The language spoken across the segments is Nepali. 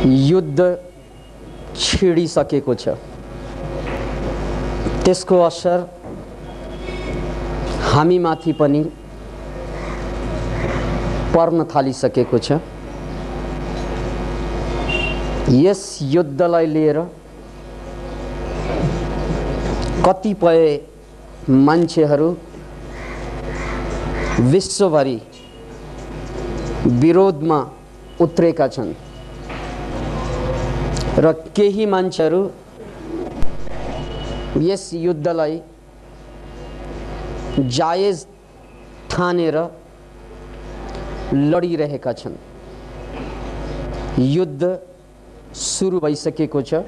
युद्ध छिडिसकेको छ। त्यसको असर हामीमाथि पनि पर्न थालिसकेको छ। यस युद्धलाई लिएर कतिपय मान्छेहरू विश्वभरि विरोधमा उत्रेका छन् र केही मान्छेहरू यस युद्धलाई जायज ठानेर लडिरहेका छन्। युद्ध सुरु भइसकेको छ।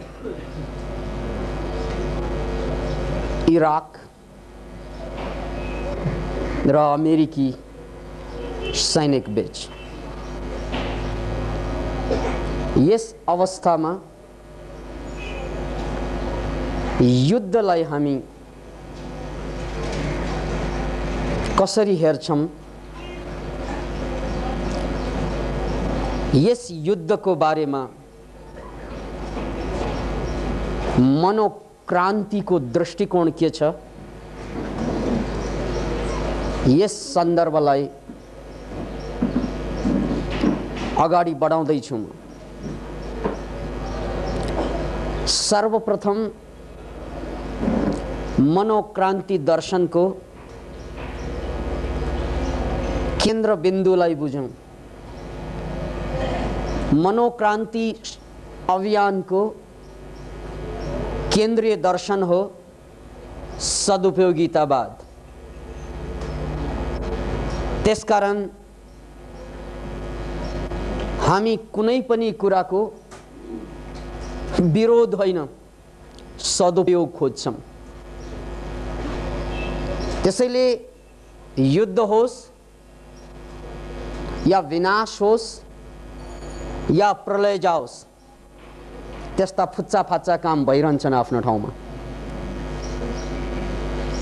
इराक र अमेरिकी सैनिक बीच। यस अवस्थामा युद्धलाई हामी कसरी हेर्छौं? यस युद्धको बारेमा मनोक्रान्तिको दृष्टिकोण के छ? यस सन्दर्भलाई अगाडि बढाउँदै छु। सर्वप्रथम मनोक्रान्ति दर्शनको केन्द्रबिन्दुलाई बुझौं। मनोक्रान्ति अभियानको केन्द्रीय दर्शन हो सदुपयोगितावाद। त्यसकारण हामी कुनै पनि कुराको विरोध होइन, सदुपयोग खोज्छौं। त्यसैले युद्ध होस् या विनाश होस् या प्रलय जाओस्, त्यस्ता फुच्चा फाच्चा काम भइरहन्छन् आफ्नो ठाउँमा।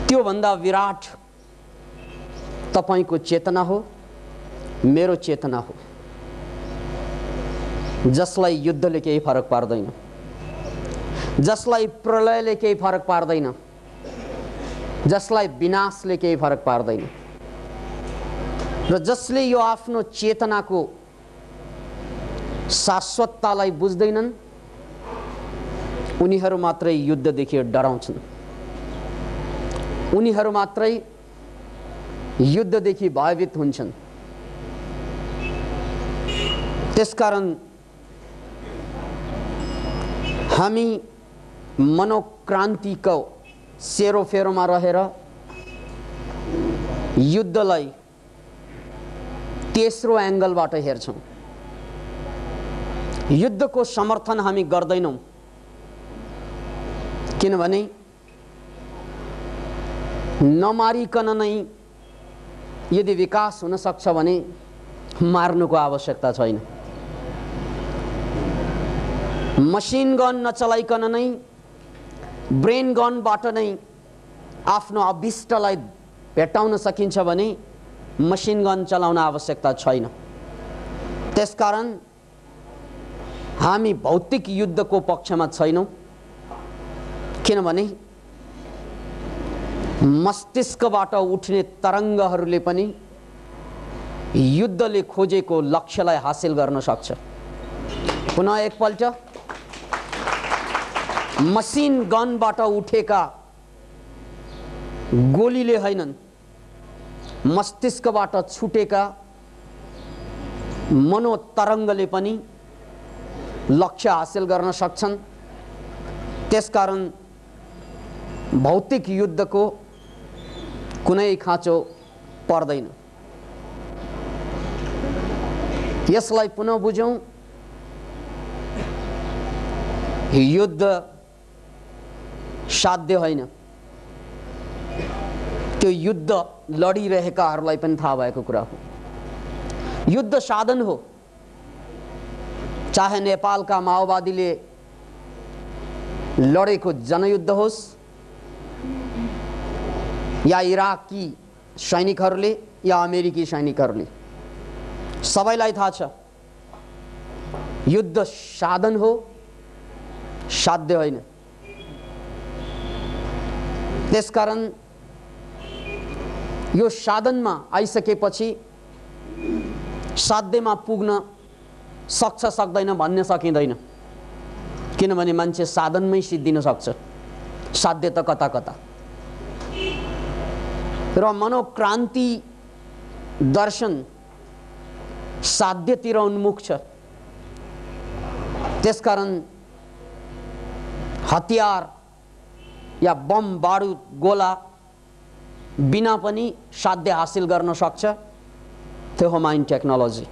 त्यो भन्दा विराट तपाईको चेतना हो, मेरो चेतना हो, जसलाई युद्धले केही फरक पार्दैन, जसलाई प्रलयले केही फरक पार्दैन, जसलाई विनाशले केही फरक पार्दैन र जसले यो आफ्नो चेतनाको शाश्वततालाई बुझ्दैनन्, उनीहरू मात्रै युद्धदेखि डराउँछन्। उनीहरू मात्रै युद्धदेखि भयभीत हुन्छन्। त्यसकारण हामी मनोक्रान्तिको सेरोफेरोमा रहेर युद्धलाई तेस्रो एंगलबाट हेर्छौं। युद्धको समर्थन हामी गर्दैनौं, किनभने नमारिकन नै यदि विकास हुन सक्छ भने मार्नुको आवश्यकता छैन। मसिन गन नचलाइकन नै, ब्रेन गनबाट नै आफ्नो अभिष्टलाई भेटाउन सकिन्छ भने मसिन गन चलाउन आवश्यकता छैन। त्यसकारण हामी भौतिक युद्धको पक्षमा छैनौं, किनभने मस्तिष्कबाट उठ्ने तरङ्गहरूले पनि युद्धले खोजेको लक्ष्यलाई हासिल गर्न सक्छ। पुनः एकपल्ट, मसिन गनबाट उठेका गोलीले हैनन्, मस्तिष्कबाट छुटेका मनोतरङ्गले पनि लक्ष्य हासिल गर्न सक्छन्। त्यसकारण भौतिक युद्धको कुनै खाँचो पर्दैन। यसलाई पुनः बुझौं। युद्ध साध्य होइन, त्यो युद्ध लडिरहेकाहरूलाई पनि थाहा भएको कुरा हो। युद्ध साधन हो। चाहे नेपालका माओवादीले लडेको जनयुद्ध होस् या इराकी सैनिकहरूले या अमेरिकी सैनिकहरूले, सबैलाई थाहा छ युद्ध साधन हो, साध्य होइन। त्यसकारण यो साधनमा आइसकेपछि साध्यमा पुग्न सक्छ सक्दैन भन्न सकिँदैन, किनभने मान्छे साधनमै सिद्धिन सक्छ, साध्य त कता कता। र मनोक्रान्ति दर्शन साध्यतिर उन्मुख छ। त्यसकारण हतियार या बम बारुद गोला बिना पनि साध्य हासिल गर्न सक्छ। त्यो हो माइन्ड टेक्नोलोजी।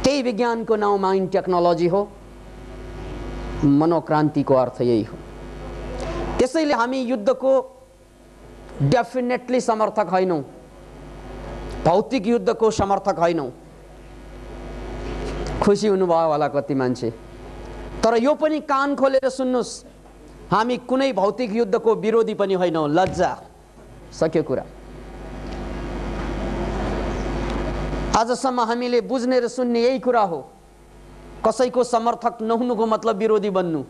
त्यही विज्ञानको नाउँ माइन्ड टेक्नोलोजी हो। मनोक्रान्तिको अर्थ यही हो। त्यसैले हामी युद्धको डेफिनेटली समर्थक होइनौँ, भौतिक युद्धको समर्थक होइनौँ। खुसी हुनुभयो होला कति मान्छे। तर यो पनि कान खोलेर सुन्नुस्, हामी कुनै भौतिक युद्धको विरोधी पनि होइनौँ। लज्जा, सक्यो कुरा। आजसम्म हामीले बुझ्ने र सुन्ने यही कुरा हो। कसैको समर्थक नहुनुको मतलब विरोधी बन्नु।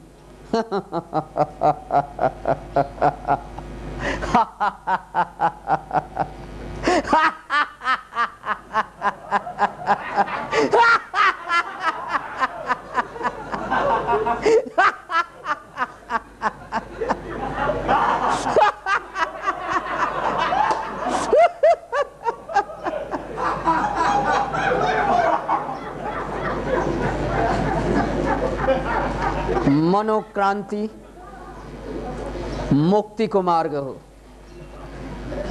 मनोक्रान्ति मुक्तिको मार्ग हो।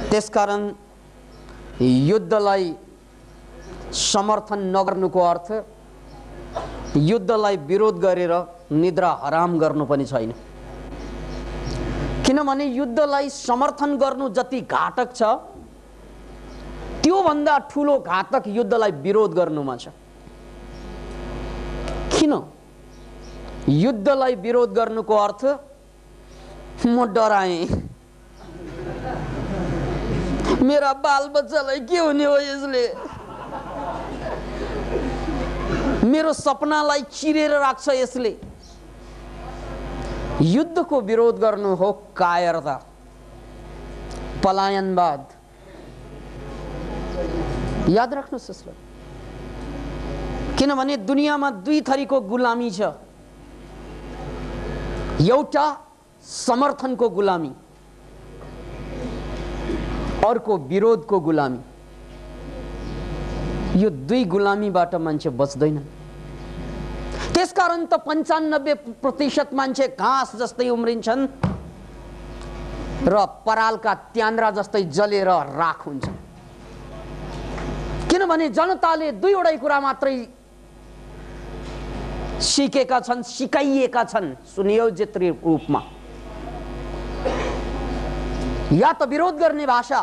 त्यसकारण युद्धलाई समर्थन नगर्नुको अर्थ युद्धलाई विरोध गरेर निद्रा हराम गर्नु पनि छैन। किनभने युद्धलाई समर्थन गर्नु जति घातक छ, त्यो भन्दा ठूलो घातक युद्धलाई विरोध गर्नुमा छ। किन? युद्धलाई विरोध गर्नुको अर्थ म डराएँ, मेरा बालबच्चालाई के हुने हो यसले, मेरो सपनालाई चिरेर राख्छ यसले। युद्धको विरोध गर्नु हो कायरता, पलायनवाद। याद राख्नुहोस् यसलाई। किनभने दुनियाँमा दुई थरीको गुलामी छ। एउटा समर्थनको गुलामी, अर्को विरोधको गुलामी। यो दुई गुलामीबाट मान्छे बच्दैन। त्यसकारण त 95% मान्छे घाँस जस्तै उम्रिन्छन् र परालका त्यान्द्रा जस्तै जलेर राख हुन्छ। किनभने जनताले दुईवटै कुरा मात्रै सिकेका छन्, सिकाइएका छन् सुनियोजित रूपमा। या त विरोध गर्ने भाषा,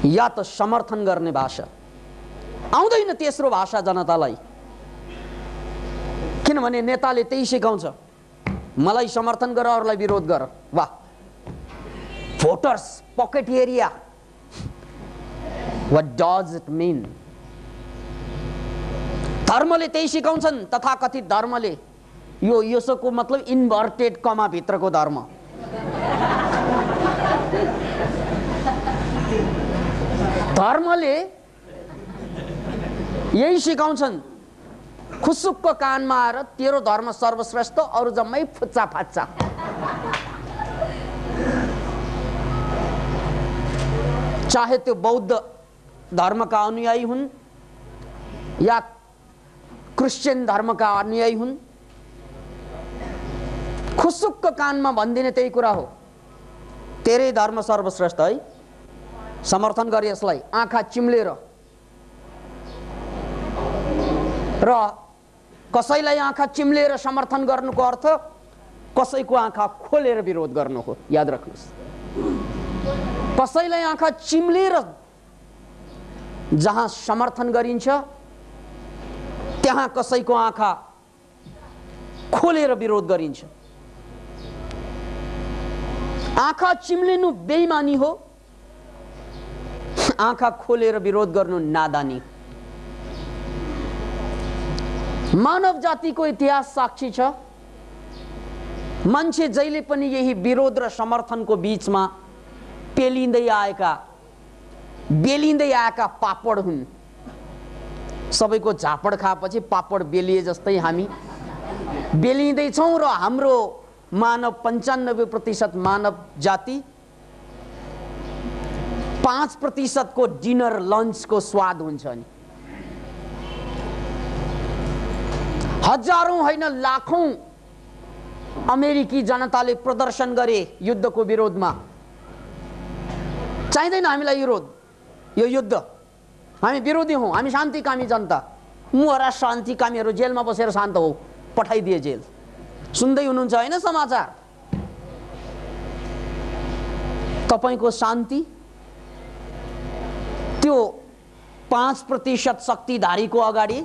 या त समर्थन गर्ने भाषा। आउँदैन तेस्रो भाषा जनतालाई। किनभने नेताले त्यही सिकाउँछ, मलाई समर्थन गर, अरूलाई विरोध गर। वाह! Voters pocket area, what does it mean? धर्मले त्यही सिकाउँछन्, तथाकथित धर्मले। यो यसको मतलब इन्भर्टेड कमा भित्रको धर्म। धर्मले यही सिकाउँछन्। खुसुक्क कानमा आएर तेरो धर्म सर्वश्रेष्ठ, अरू जम्मै फुच्चा फाच्चा। चाहे त्यो बौद्ध धर्मका अनुयायी हुन् या क्रिश्चियन धर्मका अनुयायी हुन्, खुसुक्क कानमा भनिदिने त्यही कुरा हो, तेरै धर्म सर्वश्रेष्ठ है, समर्थन गरे यसलाई आँखा चिम्लेर। र कसैलाई आँखा चिम्लेर समर्थन गर्नुको अर्थ कसैको आँखा खोलेर विरोध गर्नु हो। याद राख्नुहोस्। कसैलाई आँखा चिम्लेर जहाँ समर्थन गरिन्छ, त्यहाँ कसैको आँखा खोलेर विरोध गरिन्छ। आँखा चिम्लिनु बेइमानी हो, आँखा खोलेर विरोध गर्नु नादानी। मानव जातिको इतिहास साक्षी छ, मान्छे जहिले पनि यही विरोध र समर्थनको बीचमा पेलिँदै आएका बेलिँदै आएका पापड हुन्। सबैको झापड खाएपछि पापड बेलिए जस्तै हामी बेलिँदैछौँ र हाम्रो मानव 95% मानव जाति 5% को डिनर लन्चको स्वाद हुन्छ नि। हजारौं होइन लाखौं अमेरिकी जनताले प्रदर्शन गरे युद्धको विरोधमा। चाहिँदैन हामीलाई यो युद्ध, हामी विरोधी हौं, हामी शान्तिकामी जनता। मुहरा शान्तिकामीहरू जेलमा बसेर शान्त हो, पठाइदिए जेल। सुन्दै हुनुहुन्छ हैन समाचार? तपाईको शान्ति त्यो 5% शक्तिधारीको अगाडि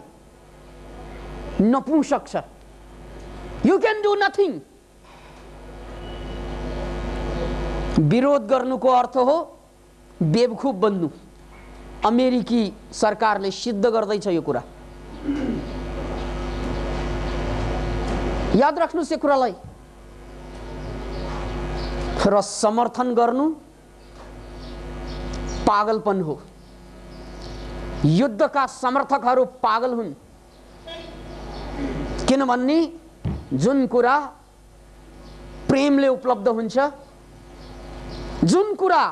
नपुंसक छ। You can do nothing. विरोध गर्नुको अर्थ हो बेवकूफ बन्नु। अमेरिकी सरकारले सिद्ध गर्दैछ यो कुरा। याद राख्नुस् यो कुरालाई। र समर्थन गर्नु पागलपन हो। युद्धका समर्थकहरू पागल हुन्, किनभने जुन कुरा प्रेमले उपलब्ध हुन्छ, जुन कुरा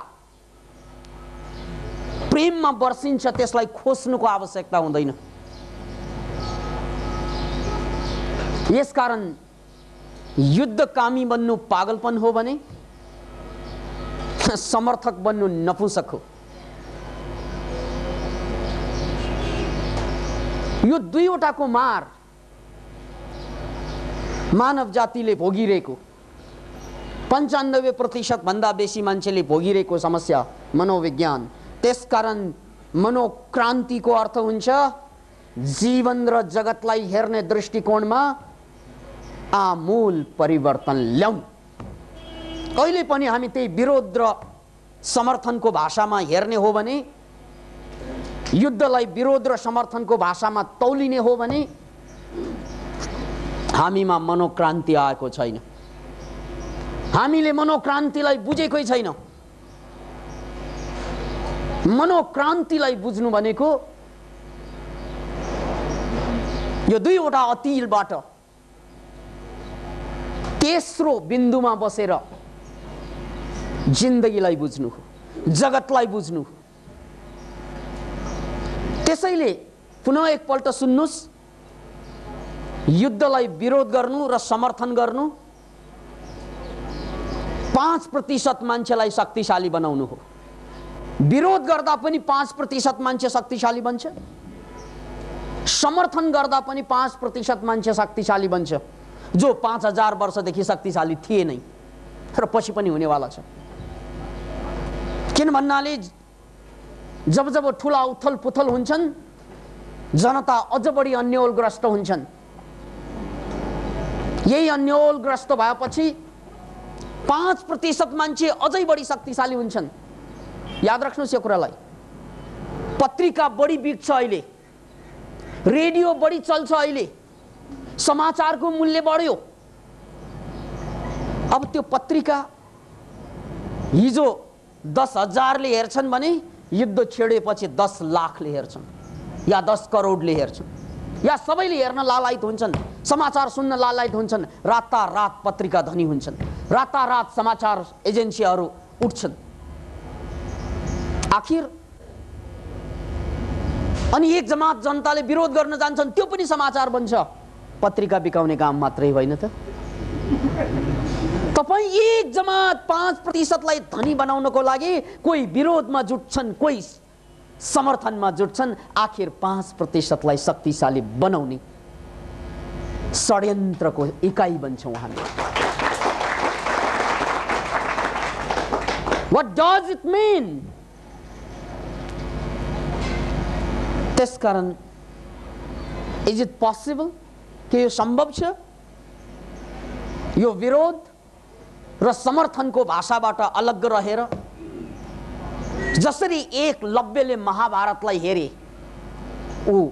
प्रेममा बर्सिन्छ, त्यसलाई खोज्नुको आवश्यकता हुँदैन। यसकारण युद्धकामी बन्नु पागलपन हो भने समर्थक बन्नु नपुंसक हो। यो दुईवटाको मार मानव जातिले भोगिरहेको, 95% भन्दा बेसी मान्छेले भोगिरहेको समस्या मनोविज्ञान। त्यसकारण मनोक्रान्तिको अर्थ हुन्छ जीवन र जगतलाई हेर्ने दृष्टिकोणमा आमूल परिवर्तन ल्याउनु। कहिले पनि हामी त्यही विरोध र समर्थनको भाषामा हेर्ने हो भने, युद्धलाई विरोध र समर्थनको भाषामा तौलिने हो भने हामीमा मनोक्रान्ति आएको छैन। हामीले मनोक्रान्तिलाई बुझेकै छैन। मनोक्रान्तिलाई बुझ्नु भनेको यो दुईवटा अतिलबाट तेस्रो बिन्दुमा बसेर जिन्दगीलाई बुझ्नु हो, जगतलाई बुझ्नु हो। त्यसैले पुनः एकपल्ट सुन्नुस्, युद्धलाई विरोध गर्नु र समर्थन गर्नु 5% मान्छेलाई शक्तिशाली बनाउनु हो। विरोध गर्दा पनि 5% मान्छे शक्तिशाली बन्छ, समर्थन गर्दा पनि 5% मान्छे शक्तिशाली बन्छ, जो 5000 वर्षदेखि शक्तिशाली थिए नै र पछि पनि हुनेवाला छ। किन भन्नाले जब जब ठुला उथल पुथल हुन्छन्, जनता अझ बढी अन्योलग्रस्त हुन्छन्। यही अन्योलग्रस्त भएपछि 5% मान्छे अझै बढी शक्तिशाली हुन्छन्। याद राख्नुस् यो कुरालाई। पत्रिका बढी बिक्छ अहिले, रेडियो बढी चल्छ अहिले, समाचारको मूल्य बढ्यो। अब त्यो पत्रिका हिजो 10,000ले हेर्छन् भने युद्ध छेडेपछि 10 लाखले हेर्छन् या 10 करोडले हेर्छन्, या सबैले हेर्न लालायित हुन्छन्, समाचार सुन्न लालायित हुन्छन्। रातारात पत्रिका धनी हुन्छन्, रातारात समाचार एजेन्सीहरू उठ्छन्। आखिर अनि एक जमात जनताले विरोध गर्न जान्छन्, त्यो पनि समाचार बन्छ। पत्रिका बिकाउने काम मात्रै होइन त। तपाई एक जमात 5%लाई धनी बनाउनको लागि कोही विरोधमा जुट्छन्, कोही समर्थनमा जुट्छन्। आखिर 5%लाई शक्तिशाली बनाउने षड्यन्त्रको इकाइ बन्छौं हामी। What does it mean? त्यसकारण इज इट पोसिबल कि यो सम्भव छ? यो विरोध र समर्थनको भाषाबाट अलग रहेर, जसरी एकलव्यले महाभारतलाई हेरे, ऊ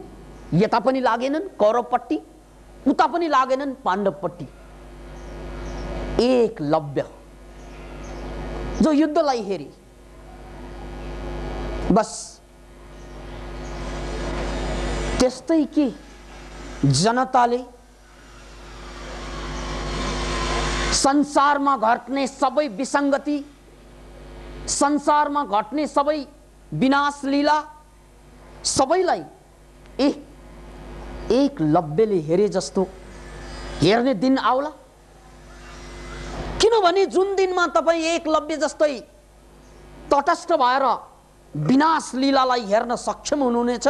यता पनि लागेनन् कौरवपट्टि, उता पनि लागेनन् पाण्डवपट्टि। एकलव्य जो युद्धलाई हेरी बस त्यस्तै के जनताले संसारमा घट्ने सबै विसङ्गति, संसारमा घट्ने सबै विनाश लीला सबैलाई एकलव्यले हेरे जस्तो हेर्ने दिन आउला। किनभने जुन दिनमा तपाईं एकलव्य जस्तै तटस्थ भएर विनाश लीलालाई हेर्न सक्षम हुनुहुनेछ,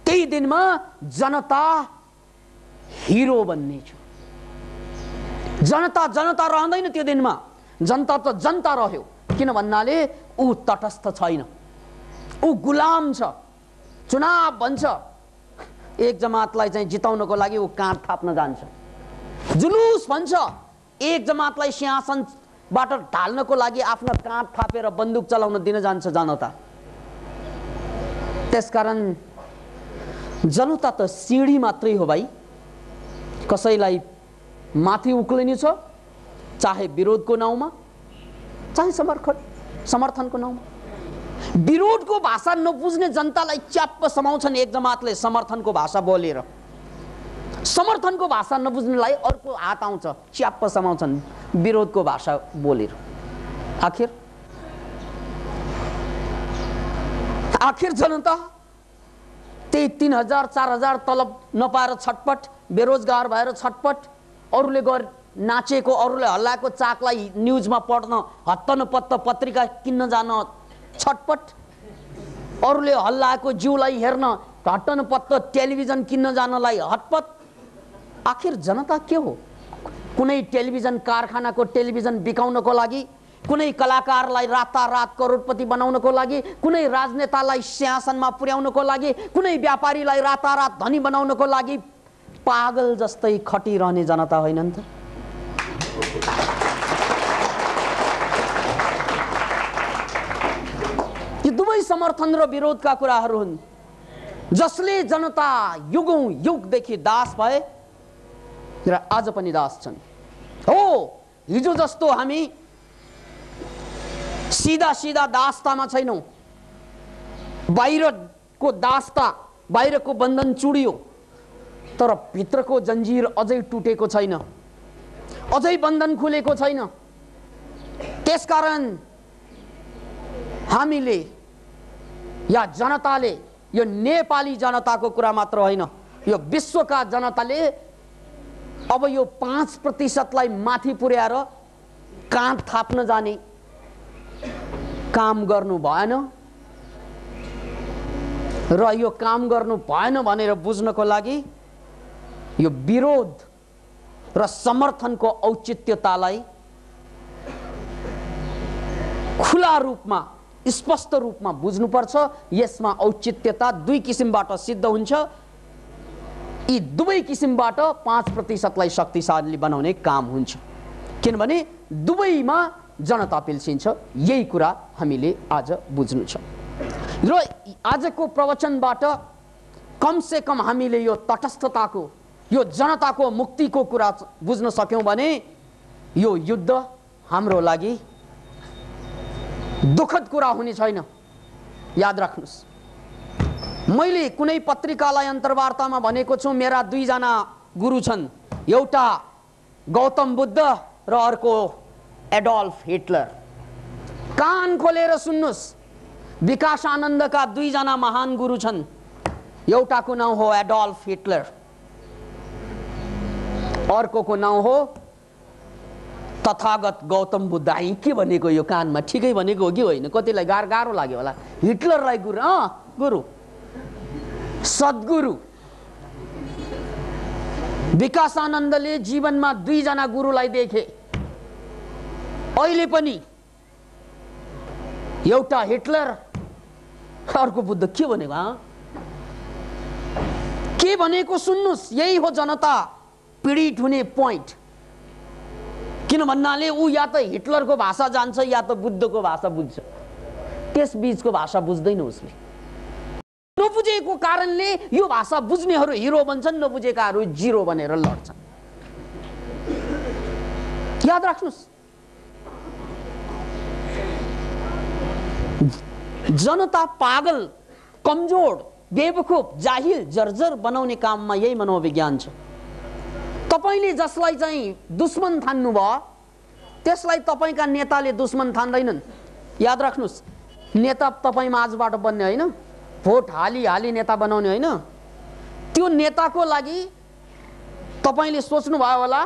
त्यही दिनमा जनता हिरो बन्नेछ। जनता जनता रहँदैन त्यो दिनमा, जनता त जनता रह्यो। किन भन्नाले ऊ तटस्थ छैन, ऊ गुलाम छ। चुनाव भन्छ, एक जमातलाई चाहिँ जिताउनको लागि ऊ काँध थाप्न जान्छ। जुलुस भन्छ, एक जमातलाई सिंहासनबाट ढाल्नको लागि आफ्ना काँध थापेर बन्दुक चलाउन दिन जान्छ जनता। त्यसकारण जनता त सिडी मात्रै हो भाइ। कसैलाई माथि उक्लिनु छ, चाहे विरोधको नाउँमा चाहे समर्थनको नाउँमा। विरोधको भाषा नबुझ्ने जनतालाई च्याप्प समाउँछन् एक जमातले समर्थनको भाषा बोलेर। समर्थनको भाषा नबुझ्नेलाई अर्को हात आउँछ, च्याप्प समाउँछन् विरोधको भाषा बोलेर। आखिर जनता त्यही 3000 4000 तलब नपाएर छटपट, बेरोजगार भएर छटपट, अरूले नाचेको अरूले हल्लाएको चाकलाई न्युजमा पढ्न हत्तनपत्त पत्रिका किन्न जान छटपट, अरूले हल्लाएको जिउलाई हेर्न हत्तनपत्त टेलिभिजन किन्न जानलाई हटपट। आखिर जनता के हो? कुनै टेलिभिजन कारखानाको टेलिभिजन बिकाउनको लागि, कुनै कलाकारलाई रातारात करोडपति बनाउनको लागि, कुनै राजनेतालाई सिंहासनमा पुर्याउनको लागि, कुनै व्यापारीलाई रातारात धनी बनाउनको लागि पागल जस्तै खटिरहने जनता होइनन् त? यी दुवै समर्थन र विरोधका कुराहरू हुन् जसले जनता युगौं युगदेखि दास भए र आज पनि दास छन्। हो, हिजो जस्तो हामी सीधा सीधा दासतामा छैनौं। बाहिरको दासता, बाहिरको बन्धन चुडियो, तर भित्रको जन्जिर अझै टुटेको छैन, अझै बन्धन खुलेको छैन। त्यसकारण हामीले या जनताले, यो नेपाली जनताको कुरा मात्र होइन, यो विश्वका जनताले अब यो 5% माथि पुर्याएर काँध थाप्न जाने काम गर्नु भएन र यो काम गर्नु भएन भनेर बुझ्नको लागि यो विरोध र समर्थनको औचित्यतालाई खुला रूपमा, स्पष्ट रूपमा बुझ्नुपर्छ। यसमा औचित्यता दुई किसिमबाट सिद्ध हुन्छ। यी दुवै किसिमबाट 5%लाई शक्तिशाली बनाउने काम हुन्छ, किनभने दुवैमा जनता पिल्सिन्छ। यही कुरा हामीले आज बुझ्नु छ र आजको प्रवचनबाट कम से कम हामीले यो तटस्थताको, यो जनताको मुक्तिको कुरा बुझ्न सक्यौं भने यो युद्ध हाम्रो लागि दुःखद कुरा हुने छैन। याद राख्नुस्, मैले कुनै पत्रिकालाई अन्तर्वार्तामा भनेको छु मेरा 2 जना गुरु छन्, एउटा गौतम बुद्ध र अर्को एडोल्फ हिटलर। कान खोलेर सुन्नुस्, विकास आनन्दका 2 जना महान गुरु छन्। एउटाको नाउँ हो एडोल्फ हिटलर, अर्कोको नाउँ हो तथागत गौतम बुद्ध। के भनेको यो कानमा ठिकै भनेको हो कि होइन? कतिलाई गाह्रो लाग्यो होला। हिटलरलाई गुरु सद्गुरु। विकास आनन्दले जीवनमा 2 जना गुरुलाई देखे। अहिले पनि एउटा हिटलर, अर्को बुद्ध। के भनेको? के भनेको सुन्नुस्, यही हो जनता पीडित हुने पोइन्ट। किन भन्नाले ऊ या त हिटलरको भाषा जान्छ या त बुद्धको भाषा बुझ्छ, त्यस बीचको भाषा बुझ्दैन उसले। नबुझेको कारणले यो भाषा बुझ्नेहरू हिरो बन्छन्, नबुझेकाहरू जिरो बनेर लड्छन्। याद राख्नुस्, जनता पागल, कमजोर, बेवकूफ, जाहिल, जर्जर बनाउने काममा यही मनोविज्ञान छ। तपाईले जसलाई चाहिँ दुश्मन ठान्नु भयो त्यसलाई तपाईका नेताले दुश्मन ठान्दैनन्। याद राख्नुस्, नेता तपाई माझबाट बन्ने होइन, भोट हाली हाली नेता बनाउने होइन। त्यो नेताको लागि तपाईले सोच्नु भयो होला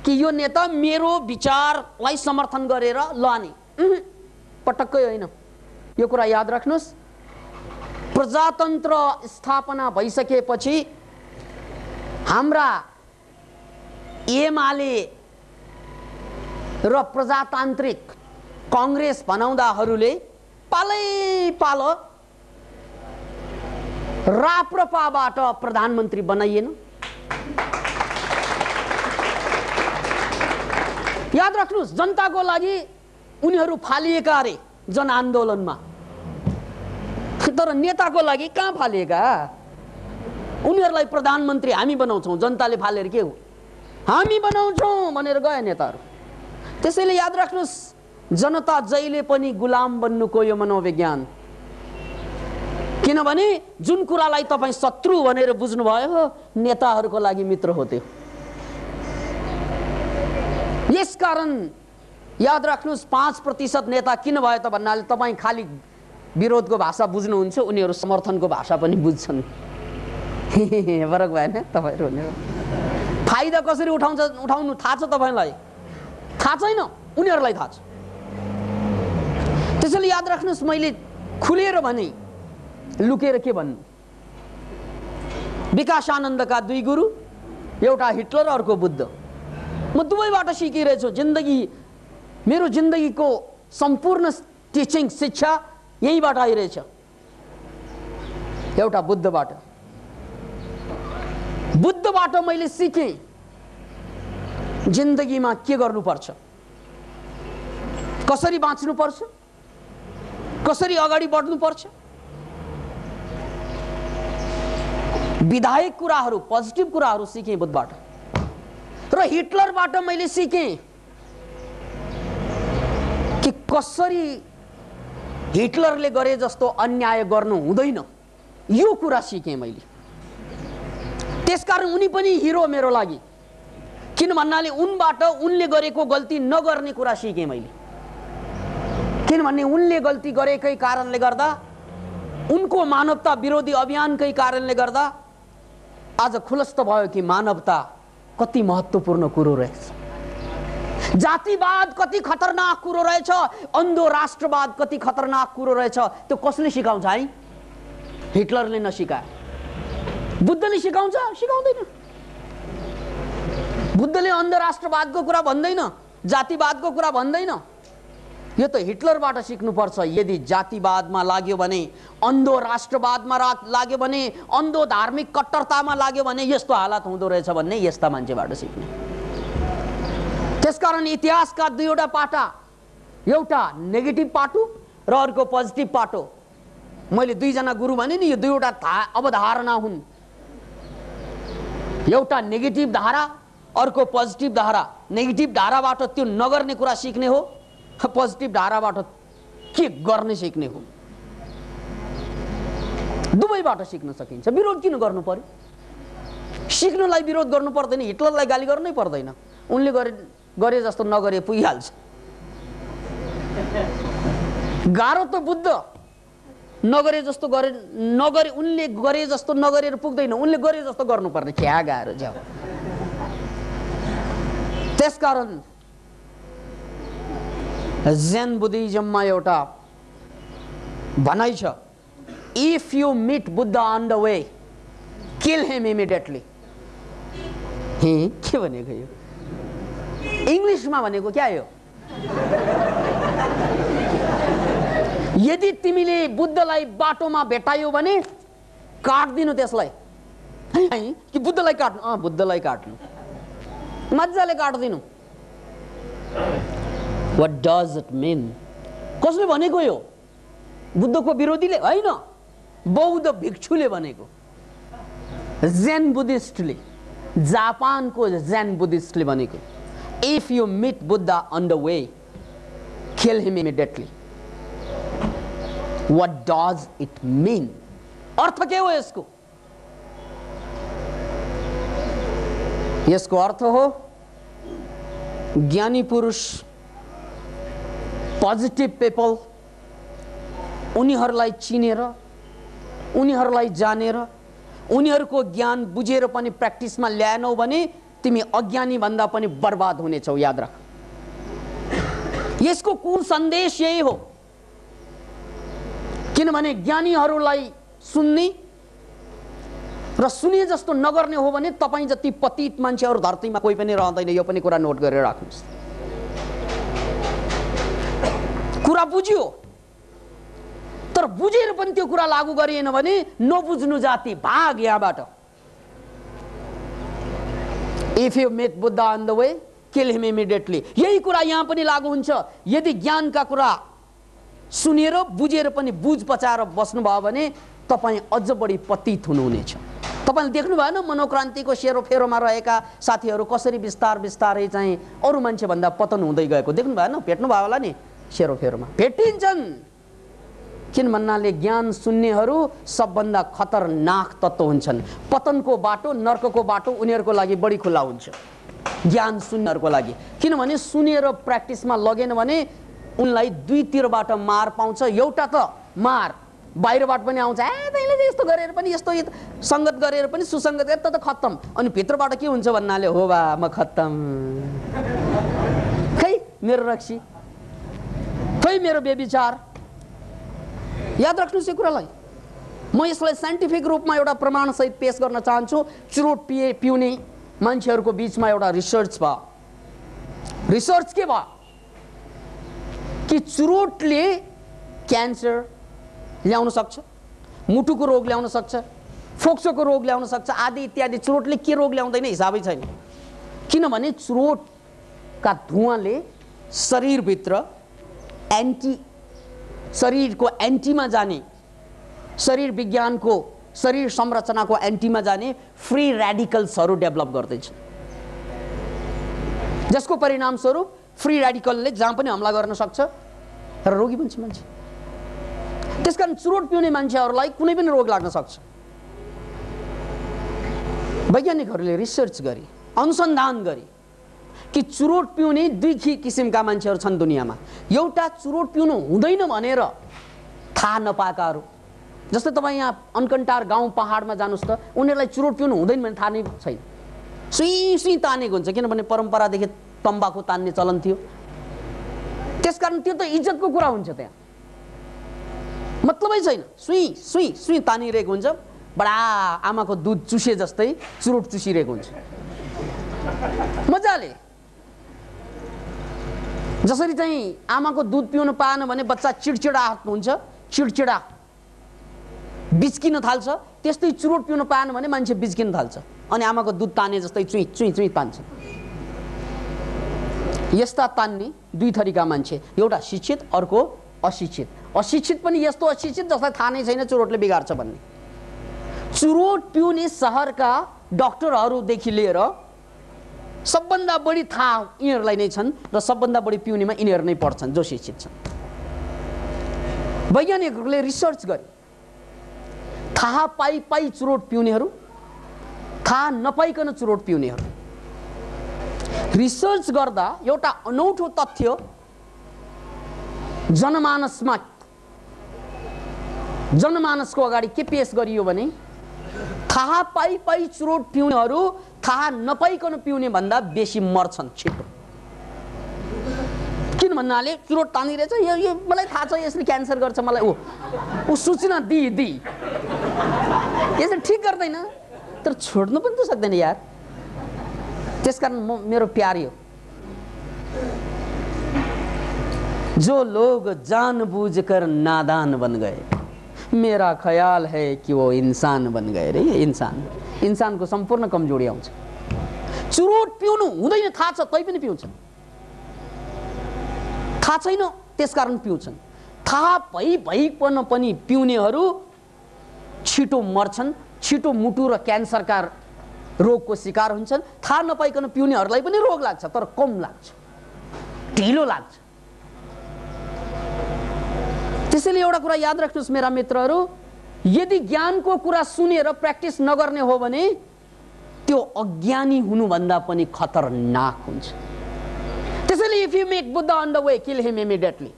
कि यो नेता मेरो विचारलाई समर्थन गरेर लाने, पटक्कै होइन। यो कुरा याद राख्नुस्, प्रजातन्त्र स्थापना भइसकेपछि हाम्रा एमाले र प्रजातान्त्रिक कांग्रेस बनाउँदाहरूले पालै पालो राप्रपाबाट प्रधानमन्त्री बनाइएन। याद राख्नुस्, जनताको लागि उनीहरू फालिएका अरे जनआन्दोलनमा, तर नेताको लागि कहाँ फालिएका? उनीहरूलाई प्रधानमन्त्री हामी बनाउँछौँ, जनताले फालेर के हो, हामी बनाउँछौँ भनेर गए नेताहरू। त्यसैले याद राख्नुस्, जनता जहिले पनि गुलाम बन्नुको यो मनोविज्ञान। किनभने जुन कुरालाई तपाईँ शत्रु भनेर बुझ्नुभयो नेताहरूको लागि मित्र हो त्यो। यसकारण याद राख्नुस्, 5% नेता किन भयो त भन्नाले तपाईँ खाली विरोधको भाषा बुझ्नुहुन्छ, उनीहरू समर्थनको भाषा पनि बुझ्छन्। फरक भएन तपाईहरुले? फाइदा कसरी उठाउनु थाहा छ तपाईलाई? थाहा छैन, उनीहरूलाई थाहा छ। त्यसैले याद राख्नुस्, मैले खुलेर भने लुकेर के भन्नु। विकासानन्दका दुई गुरु, एउटा हिटलर अर्को बुद्ध। म दुवैबाट सिकिरहेछु। जिन्दगी, मेरो जिन्दगीको सम्पूर्ण टिचिङ शिक्षा यहीबाट आइरहेछ। एउटा बुद्धबाट मैले सिकेँ जिन्दगीमा के गर्नुपर्छ, कसरी बाँच्नुपर्छ, कसरी अगाडि बढ्नुपर्छ। विधायक कुराहरू, पोजिटिभ कुराहरू सिकेँ बुद्धबाट। र हिटलरबाट मैले सिकेँ कि कसरी हिटलरले गरे जस्तो अन्याय गर्नु हुँदैन, यो कुरा सिकेँ मैले। त्यसकारण उनी पनि हिरो मेरो लागि, किन भन्नाले उनबाट उनले गरेको गल्ती नगर्ने कुरा सिकेँ मैले। किनभने उनले गल्ती गरेकै कारणले गर्दा, उनको मानवता विरोधी अभियानकै कारणले गर्दा आज खुलस्त भयो कि मानवता कति महत्त्वपूर्ण कुरो रहेछ, जातिवाद कति खतरनाक कुरो रहेछ, अन्धो राष्ट्रवाद कति खतरनाक कुरो रहेछ। त्यो कसले सिकाउँछ है? हिटलरले नसिकाए, बुद्धले सिकाउँछ? सिकाउँदैन। बुद्धले अन्ध राष्ट्रवादको कुरा भन्दैन, जातिवादको कुरा भन्दैन। यो त हिटलरबाट सिक्नुपर्छ। यदि जातिवादमा लाग्यो भने, अन्धो राष्ट्रवादमा लाग्यो भने, अन्धो धार्मिक कट्टरतामा लाग्यो भने यस्तो हालत हुँदो रहेछ भन्ने यस्ता मान्छेबाट सिक्ने। त्यसकारण इतिहासका दुईवटा पाटा, एउटा नेगेटिभ पाटो र अर्को पोजिटिभ पाटो। मैले दुईजना गुरु भने नि, यो दुईवटा अवधारणा हुन्। एउटा नेगेटिभ धारा, अर्को पोजिटिभ धारा। नेगेटिभ धाराबाट त्यो नगर्ने कुरा सिक्ने हो, पोजिटिभ धाराबाट के गर्ने सिक्ने हो। दुवैबाट सिक्न सकिन्छ। विरोध किन गर्नु पर्यो? सिक्नलाई विरोध गर्नु पर्दैन, हिटलरलाई गाली गर्नै पर्दैन। उनले गरे जस्तो नगरे पुगिहाल्छ। गाह्रो त बुद्ध नगरे जस्तो नगरे, उनले गरे जस्तो नगरेर पुग्दैन, उनले गरे जस्तो गर्नुपर्ने। क्या गाह्रो छ। त्यसकारण जेन बुद्धिज्ममा एउटा भनाइ छ, if you meet Buddha on the way, kill him immediately. के भनेको यो? इंग्लिशमा भनेको क्या यो? यदि तिमीले बुद्धलाई बाटोमा भेटायौ भने काट्दिनु त्यसलाई। कि बुद्धलाई काट्नु? बुद्धलाई काट्नु, मजाले काट्दिनु। What does it mean? कसले भनेको यो? बुद्धको विरोधीले होइन, बौद्ध भिक्षुले भनेको, जेन बुद्धिस्टले, जापानको जेन बुद्धिस्टले भनेको, if you meet Buddha on the way kill him immediately. What does it mean? अर्थ के हो यसको? यसको अर्थ हो ज्ञानी पुरुष, पोजिटिभ पिपल, उनीहरूलाई चिनेर, उनीहरूलाई जानेर, उनीहरूको ज्ञान बुझेर पनि प्र्याक्टिसमा ल्याएनौ भने तिमी अज्ञानी भन्दा पनि बर्बाद हुनेछौ। याद राख, यसको कुल सन्देश यही हो। किनभने ज्ञानीहरूलाई सुन्ने र सुने जस्तो नगर्ने हो भने तपाईं जति पतित मान्छेहरू धरतीमा कोही पनि रहँदैन। यो पनि कुरा नोट गरेर राख्नुहोस्। कुरा बुझ्यो तर बुझेर पनि त्यो कुरा लागू गरिएन भने नबुझ्नु जाति, भाग यहाँबाट। If you met Buddha on the way kill him immediately. यही कुरा यहाँ पनि लागू हुन्छ। यदि ज्ञानका कुरा सुनेर बुझेर पनि बुझ पचाएर बस्नुभयो भने तपाईँ अझ बढी पतित हुनुहुनेछ। तपाईँले देख्नु भएन मनोक्रान्तिको सेरोफेरोमा रहेका साथीहरू कसरी बिस्तार बिस्तारै चाहिँ अरू मान्छेभन्दा पतन हुँदै गएको देख्नु भएन? भेट्नु भयो होला नि सेरोफेरोमा, भेटिन्छन्। किन भन्नाले ज्ञान सुन्नेहरू सबभन्दा खतरनाक तत्त्व हुन्छन्। पतनको बाटो, नर्कको बाटो उनीहरूको लागि बढी खुला हुन्छ ज्ञान सुन्नेहरूको लागि। किनभने सुनेर प्र्याक्टिसमा लगेन भने उनलाई दुईतिरबाट मार पाउँछ। एउटा त मार बाहिरबाट पनि आउँछ, तैँले यस्तो गरेर पनि, यस्तो सङ्गत गरेर पनि, सुसङ्गत गरेर त खत्तम। अनि भित्रबाट के हुन्छ भन्नाले, हो बा म खत्तम, खै मेरो रक्सी, खै मेरो बेविचार। याद राख्नुहोस् यो कुरालाई। म यसलाई साइन्टिफिक रूपमा एउटा प्रमाणसहित पेश गर्न चाहन्छु। चुरोट पिउने मान्छेहरूको बिचमा एउटा रिसर्च भयो। रिसर्च के भयो कि चुरोटले क्यान्सर ल्याउन सक्छ, मुटुको रोग ल्याउन सक्छ, फोक्सोको रोग ल्याउन सक्छ, आदि इत्यादि। चुरोटले के रोग ल्याउँदैन हिसाबै छैन। किनभने चुरोटका धुवाँले शरीरभित्र शरीरको एन्टीमा जाने, शरीर विज्ञानको, शरीर संरचनाको एन्टीमा जाने फ्री र्याडिकल्सहरू डेभलप गर्दैछ, जसको परिणामस्वरूप फ्री र्याडिकलले जहाँ पनि हमला गर्न सक्छ र रोगी बन्छ मान्छे। त्यसकारण चुरोट पिउने मान्छेहरूलाई कुनै पनि रोग लाग्न सक्छ। वैज्ञानिकहरूले रिसर्च गरे, अनुसन्धान गरे कि चुरोट पिउने दुई किसिमका मान्छेहरू छन् दुनियाँमा। एउटा चुरोट पिउनु हुँदैन भनेर थाहा नपाएकाहरू, जस्तै तपाईँ यहाँ अनकन्टार गाउँ पहाडमा जानुहोस् त, उनीहरूलाई चुरोट पिउनु हुँदैन भने थाहा नै छैन। सुई सुई तानेको हुन्छ, किनभने परम्परादेखि तम्बाकु तान्ने चलन थियो। त्यसकारण त्यो त इज्जतको कुरा हुन्छ, त्यहाँ मतलबै छैन। सुई सुई सुई तानिरहेको हुन्छ, बडा आमाको दुध चुसे जस्तै चुरोट चुसिरहेको हुन्छ मजाले। जसरी चाहिँ आमाको दुध पिउन पाएन भने बच्चा चिडचिडा हुन्छ, चिडचिडा बिच्किन थाल्छ, त्यस्तै चुरोट पिउन पाएन भने मान्छे बिच्किन थाल्छ अनि आमाको दुध ताने जस्तै चुई चुई चुई तान्छ। यस्ता तान्ने दुई थरीका मान्छे, एउटा शिक्षित अर्को अशिक्षित। अशिक्षित पनि यस्तो अशिक्षित जसलाई थाहा नै छैन चुरोटले बिगार्छ भन्ने। चुरोट पिउने सहरका डाक्टरहरूदेखि लिएर सबभन्दा बढी थाहा यिनीहरूलाई नै छन् र सबभन्दा बढी पिउनेमा यिनीहरू नै पर्छन् जो शिक्षित छन्। वैज्ञानिकहरूले रिसर्च गरे, थाहा पाई चुरोट पिउनेहरू, थाहा नपाइकन चुरोट पिउनेहरू। रिसर्च गर्दा एउटा अनौठो तथ्य जनमानसको अगाडि के पेश गरियो भने थाहा पाई चुरोट पिउनेहरू थाहा नपाइकन पिउने भन्दा बेसी मर्छन् छिटो। किन भन्नाले चुरोट तानिरहेछ, यो मलाई थाहा छ यसले क्यान्सर गर्छ, मलाई ऊ सूचना दिई यसले ठिक गर्दैन तर छोड्नु पनि त सक्दैन यार। त्यसकारण मेरो प्यार हो, जो लोग जानबूझकर नादान बन गए, मेरा ख्याल है कि वो इंसान बन गए रे। इंसानको सम्पूर्ण कमजोरी आउँछ। चुरोट पिउनु हुँदैन थाहा छ तै पनि पिउँछन्, थाहा छैन त्यसकारण पिउँछन्। थाहा भइकन पनि पिउनेहरू छिटो मर्छन्, छिटो मुटु र क्यान्सरका रोगको शिकार हुन्छन्। थाहा नपाइकन पिउनेहरूलाई पनि रोग लाग्छ, तर कम लाग्छ, ढिलो लाग्छ। त्यसैले एउटा कुरा याद राख्नुहोस् मेरा मित्रहरू, यदि ज्ञानको कुरा सुनेर प्र्याक्टिस नगर्ने हो भने त्यो अज्ञानी हुनुभन्दा पनि खतरनाक हुन्छ। त्यसैले if you make Buddha on the way, kill him immediately.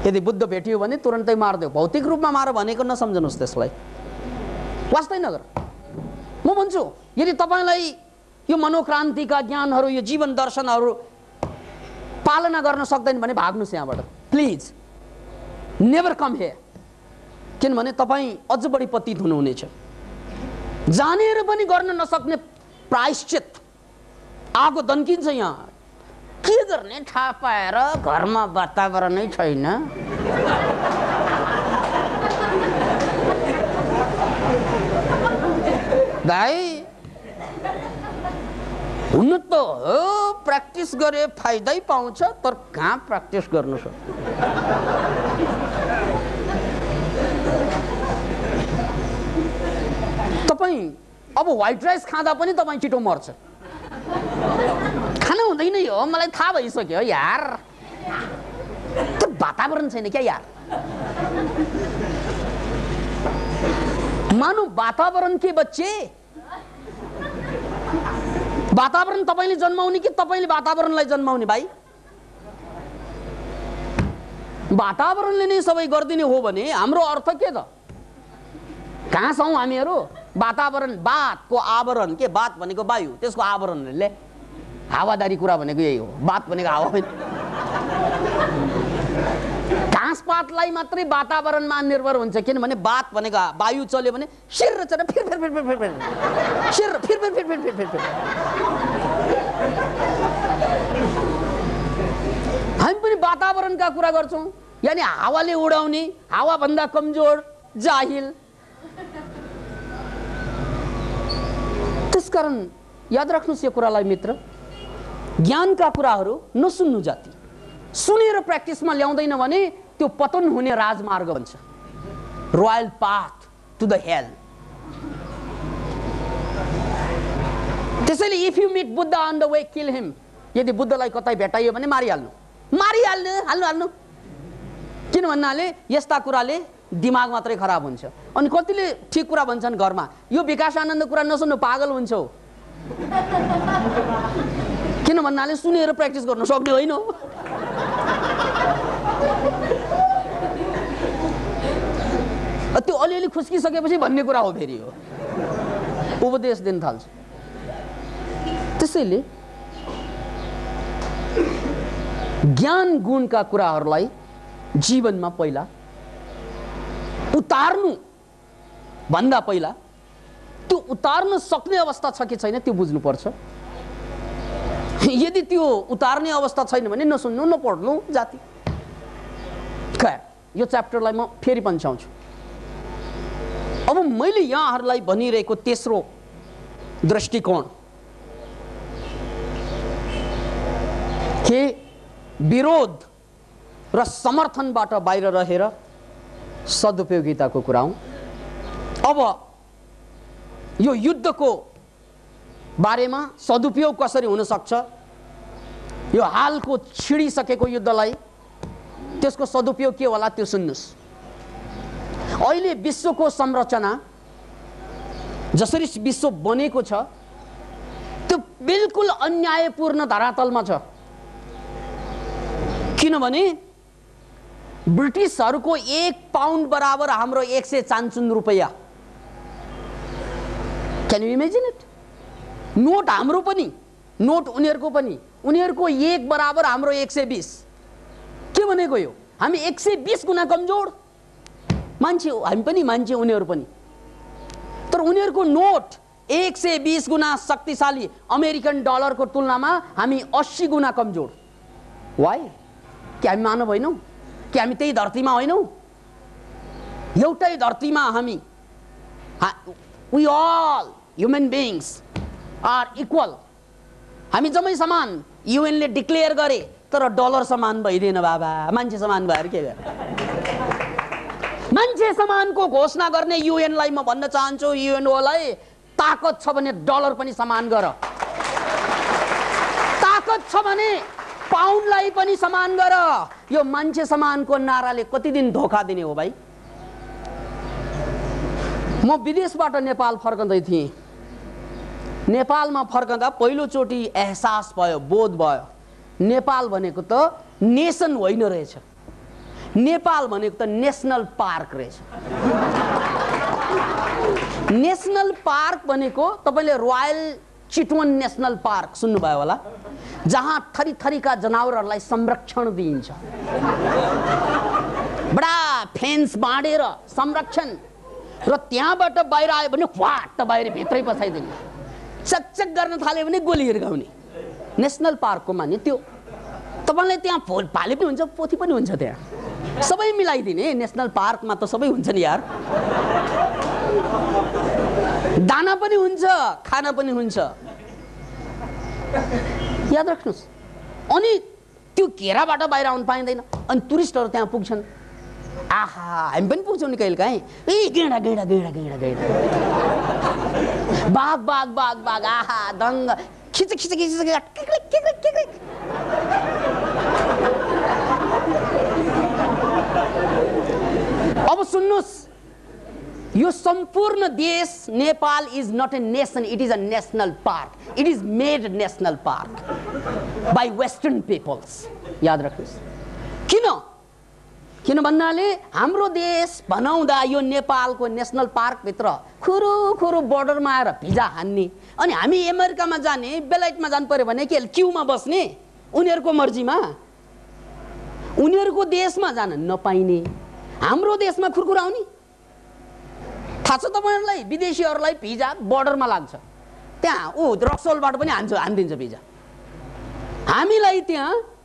यदि बुद्ध भेटियो भने तुरन्तै मारिदेऊ। भौतिक रूपमा मार भनेको नसम्झनुहोस्, त्यसलाई वास्तै नगर। म भन्छु, यदि तपाईँलाई यो मनोक्रान्तिका ज्ञानहरू, यो जीवन दर्शनहरू पालना गर्न सक्दैन भने भाग्नुहोस् यहाँबाट, प्लिज नेभर कम हियर। किनभने तपाईँ अझ बढी पतित हुनुहुनेछ। जानेर पनि गर्न नसक्ने प्रायश्चित आगो दन्किन्छ यहाँ। के गर्ने थाहा पाएर घरमा वातावरणै छैन। भाइ हुन त हो प्र्याक्टिस गरे फाइदै पाउँछ, तर कहाँ प्र्याक्टिस गर्नु छ। तपाईँ अब व्हाइट राइस खाँदा पनि तपाईँ छिटो मर्छ। खाना हुँदैन यो, मलाई थाहा भइसक्यो यार। त्यो वातावरण छैन क्या यार। मानु वातावरण के बच्चे? वातावरण तपाईले जन्माउने कि तपाईले वातावरणलाई जन्माउने? भाइ वातावरणले नै सबै गर्दिने हो भने हाम्रो अर्थ के त? कहाँ छौँ हामीहरू? वातावरण, बातको आवरण के? बात भनेको वायु, त्यसको आवरणले हावादारी कुरा भनेको यही हो। बात भनेको हावा होइन। घाँसपातलाई मात्रै वातावरणमा निर्भर हुन्छ, किनभने बात भनेको वायु चल्यो भने शिर चल्यो, फिर फिर फिर फिर फिर फिर शिर फिर फिर फिर फिर फिर फिर फिर। हामी पनि वातावरणका कुरा गर्छौँ, यानी हावाले उडाउने, हावाभन्दा कमजोर, जाहिल। त्यसकारण याद राख्नुहोस् यो कुरालाई मित्र, ज्ञानका कुराहरू नसुन्नु जाति। सुनेर प्र्याक्टिसमा ल्याउँदैन भने त्यो पतन हुने राजमार्ग भन्छ, royal path to the hell. त्यसैले if you meet Buddha on the way, kill him. यदि बुद्धलाई कतै भेटाइयो भने मारिहाल्नु, मारिहाल्नु, हाल्नु हाल्नु। किन भन्नाले यस्ता कुराले दिमाग मात्रै खराब हुन्छ। अनि कतिले ठिक कुरा भन्छन् घरमा, यो विकास आनन्द कुरा नसुन्नु, पागल हुन्छौ। किन भन्नाले सुनेर प्र्याक्टिस गर्नु सक्ने होइन। त्यो अलिअलि खुस्किसकेपछि भन्ने कुरा हो, फेरि हो उपदेश दिन थाल्छ। त्यसैले ज्ञान गुणका कुराहरूलाई जीवनमा पहिला उतार्नु भन्दा पहिला त्यो उतार्न सक्ने अवस्था छ कि छैन त्यो बुझ्नुपर्छ। यदि त्यो उतार्ने अवस्था छैन भने नसुन्नु, नपढ्नु जाति। यो च्याप्टरलाई म फेरि पन्छाउँछु। अब मैले यहाँहरूलाई भनिरहेको तेस्रो दृष्टिकोण के विरोध र समर्थनबाट बाहिर रहेर सदुपयोगिताको कुरा हो। अब यो युद्धको बारेमा सदुपयोग कसरी हुन सक्छ, यो हालको छिडिसकेको युद्धलाई त्यसको सदुपयोग के होला त्यो सुन्नुस्। अहिले विश्वको संरचना जसरी विश्व बनेको छ त्यो बिल्कुल अन्यायपूर्ण धरातलमा छ। किनभने ब्रिटिसहरूको 1 पाउन्ड बराबर हाम्रो 154 रुपैयाँ। Can you imagine it? Note हाम्रो पनि, नोट उनीहरूको पनि, उनीहरूको 1 बराबर हाम्रो 120। के भनेको यो? हामी 120 गुना कमजोर मान्छे हो, हामी पनि मान्छे, उनीहरू पनि। तर उनीहरूको नोट 120 गुना शक्तिशाली, अमेरिकन डलरको तुलनामा हामी 80 गुना कमजोर। वाइ? के हामी मानव होइनौँ? के हामी त्यही धरतीमा होइनौँ? एउटै धरतीमा हामी, we all human beings are equal. हामी जम्मै समान युएनले डिक्लेयर गरे, तर डलर समान भइदिएन बाबा, मान्छे समान भएर के गर्ने? मान्छे समानको घोषणा गर्ने युएनलाई म भन्न चाहन्छु, युएनओलाई ताकत छ भने डलर पनि समान गर, ताकत छ भने पाउन्डलाई पनि समान गर। यो मान्छे समानको नाराले कति दिन धोका दिने हो भाइ? म विदेशबाट नेपाल फर्कँदै थिएँ। नेपालमा फर्कँदा पहिलोचोटि एहसास भयो, बोध भयो, नेपाल भनेको त नेसन होइन रहेछ, नेपाल भनेको त नेसनल पार्क रहेछ। नेसनल पार्क भनेको तपाईले रॉयल चितवन नेसनल पार्क सुन्नुभयो होला, जहाँ थरी थरीका जनावरहरूलाई संरक्षण दिइन्छ, बडा फेन्स बाँडेर संरक्षण, र त्यहाँबाट बाहिर आयो भने फ्वाट बाहिर भित्रै पसाइदिने, चकचक गर्न थाल्यो भने गोली हिर्काउने। नेसनल पार्कको माने त्यो। तपाईलाई त्यहाँ फुल पाले पनि हुन्छ, पोथी पनि हुन्छ, त्यहाँ सबै मिलाइदिने। नेसनल पार्कमा त सबै हुन्छ नि यार, दाना पनि हुन्छ, खाना पनि हुन्छ, याद राख्नुस्। अनि त्यो घेराबाट बाहिर आउन पाइँदैन, अनि टुरिस्टहरू त्यहाँ पुग्छन्। आहा, हामी पनि पुग्छौँ नि कहिले काहीँ, ए गेडा गेडा गेडा गेडा गेडा, बाघ बाघ बाघ बाघ, आहा दङ्ग, खिच खिच खिच, अब सुन्नुस्, यो सम्पूर्ण देश Nepal is not a nation, it is a national park. It is made national park by western peoples. याद राख्नुहोस्। किन भन्नाले हाम्रो देश बनाउँदा यो नेपालको नेशनल पार्क भित्र खुरु खुरु बोर्डरमा आएर भिजा हान्ने, अनि हामी अमेरिकामा जाने, बेलायतमा जानु पर्यो भने के क्यूमा बस्ने, उनीहरूको मर्जीमा, उनीहरूको देशमा जान नपाइने, हाम्रो देशमा खुरखुराउने। थाहा छ तपाईहरुलाई, विदेशीहरुलाई भिजा बोर्डरमा लाग्छ, त्यहाँ रक्सोलबाट पनि हानिदिन्छ भिजा। हामीलाई त्यहाँ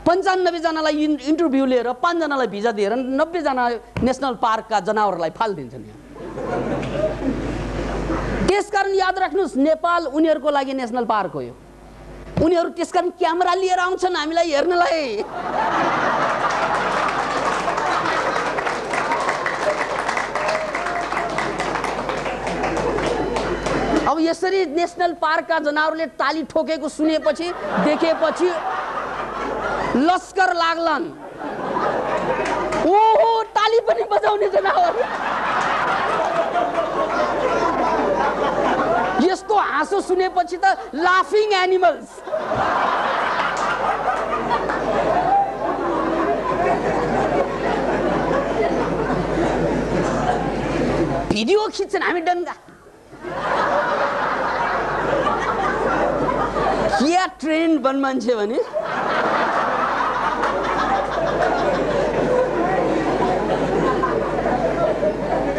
95 जनालाई इन्टरभ्यू लिएर 5 जनालाई भिजा दिएर 90 जना नेशनल पार्कका जनावरलाई फालिदिन्छन्। त्यसकारण याद राख्नुस्, नेपाल उनीहरूको लागि नेशनल पार्क हो यो। उनीहरू त्यसकारण क्यामेरा लिएर आउँछन् हामीलाई हेर्नलाई। अब यसरी नेशनल पार्कका जनावरले ताली ठोकेको सुनेपछि, देखेपछि लस्कर लाग्लान्। ओहो, ताली पनि बजाउने जनावर। यस्तो हाँसो सुनेपछि त लाफिङ एनिमल्स। भिडियो खिच्छन् हामी डङ्गा। क्या ट्रेन्ड बन मान्छे भने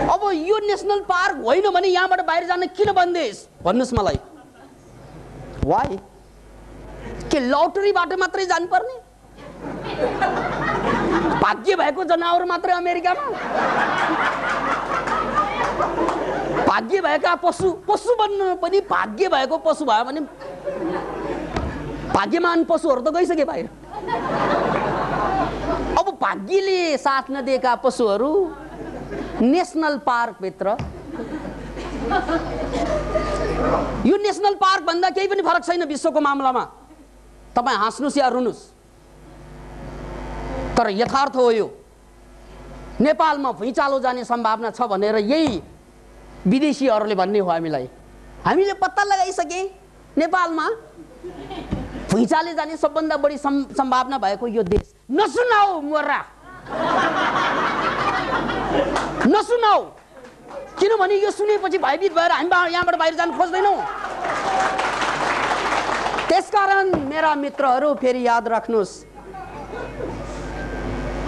अब यो नेशनल पार्क होइन भने यहाँबाट बाहिर जान किन बन्देश भन्नुस् मलाई? वाइ? के लटरीबाट मात्रै जानु पर्ने? भाग्य भएको जनावर मात्रै अमेरिकामा? भाग्य भएका पशु बन्न पनि भाग्य भएको पशु भयो भने भाग्यमान पशुहरू त गइसके बाहिर। अब भाग्यले साथ नदिएका पशुहरू नेशनल पार्क भित्र। यो नेशनल पार्क भन्दा केही पनि फरक छैन विश्वको मामलामा। तपाईं हाँस्नुस् या रुनुस्, तर यथार्थ हो यो। नेपालमा भुइँचालो जाने सम्भावना छ भनेर यही विदेशीहरूले भन्ने हो हामीलाई। हामीले पत्ता लगाइसके नेपालमा भुइँचाले जाने सबभन्दा बढी सम्भावना भएको यो देश। नसुनाऊ मोर्रा, नसुनाऊ, किनभने यो सुनेपछि भयभीत भएर हामी यहाँबाट बाहिर जान खोज्दैनौँ। त्यसकारण मेरा मित्रहरू फेरि याद राख्नुहोस्,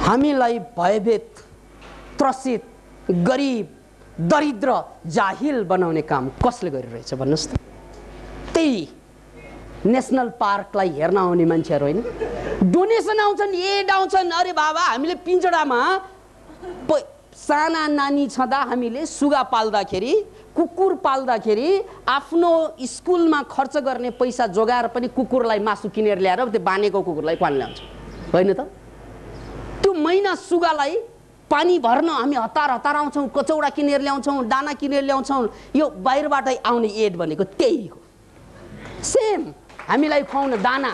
हामीलाई भयभीत, त्रसित, गरिब, दरिद्र, जाहिल बनाउने काम कसले गरिरहेछ भन्नुहोस् त? त्यही नेशनल पार्कलाई हेर्न आउने मान्छेहरू होइन? डोनेसन आउँछन्, एड आउँछन्। अरे बाबा, हामीले पिञ्जडामा साना नानी छँदा हामीले सुगा पाल्दाखेरि, कुकुर पाल्दाखेरि आफ्नो स्कुलमा खर्च गर्ने पैसा जोगाएर पनि कुकुरलाई मासु किनेर ल्याएर त्यो बानेको कुकुरलाई पाल्न ल्याउँछ होइन त? त्यो महिना सुगालाई पानी भर्न हामी हतार हतार आउँछौँ, कचौडा किनेर ल्याउँछौँ, दाना किनेर ल्याउँछौँ। यो बाहिरबाटै आउने एड भनेको त्यही हो। सेम हामीलाई खुवाउन दाना,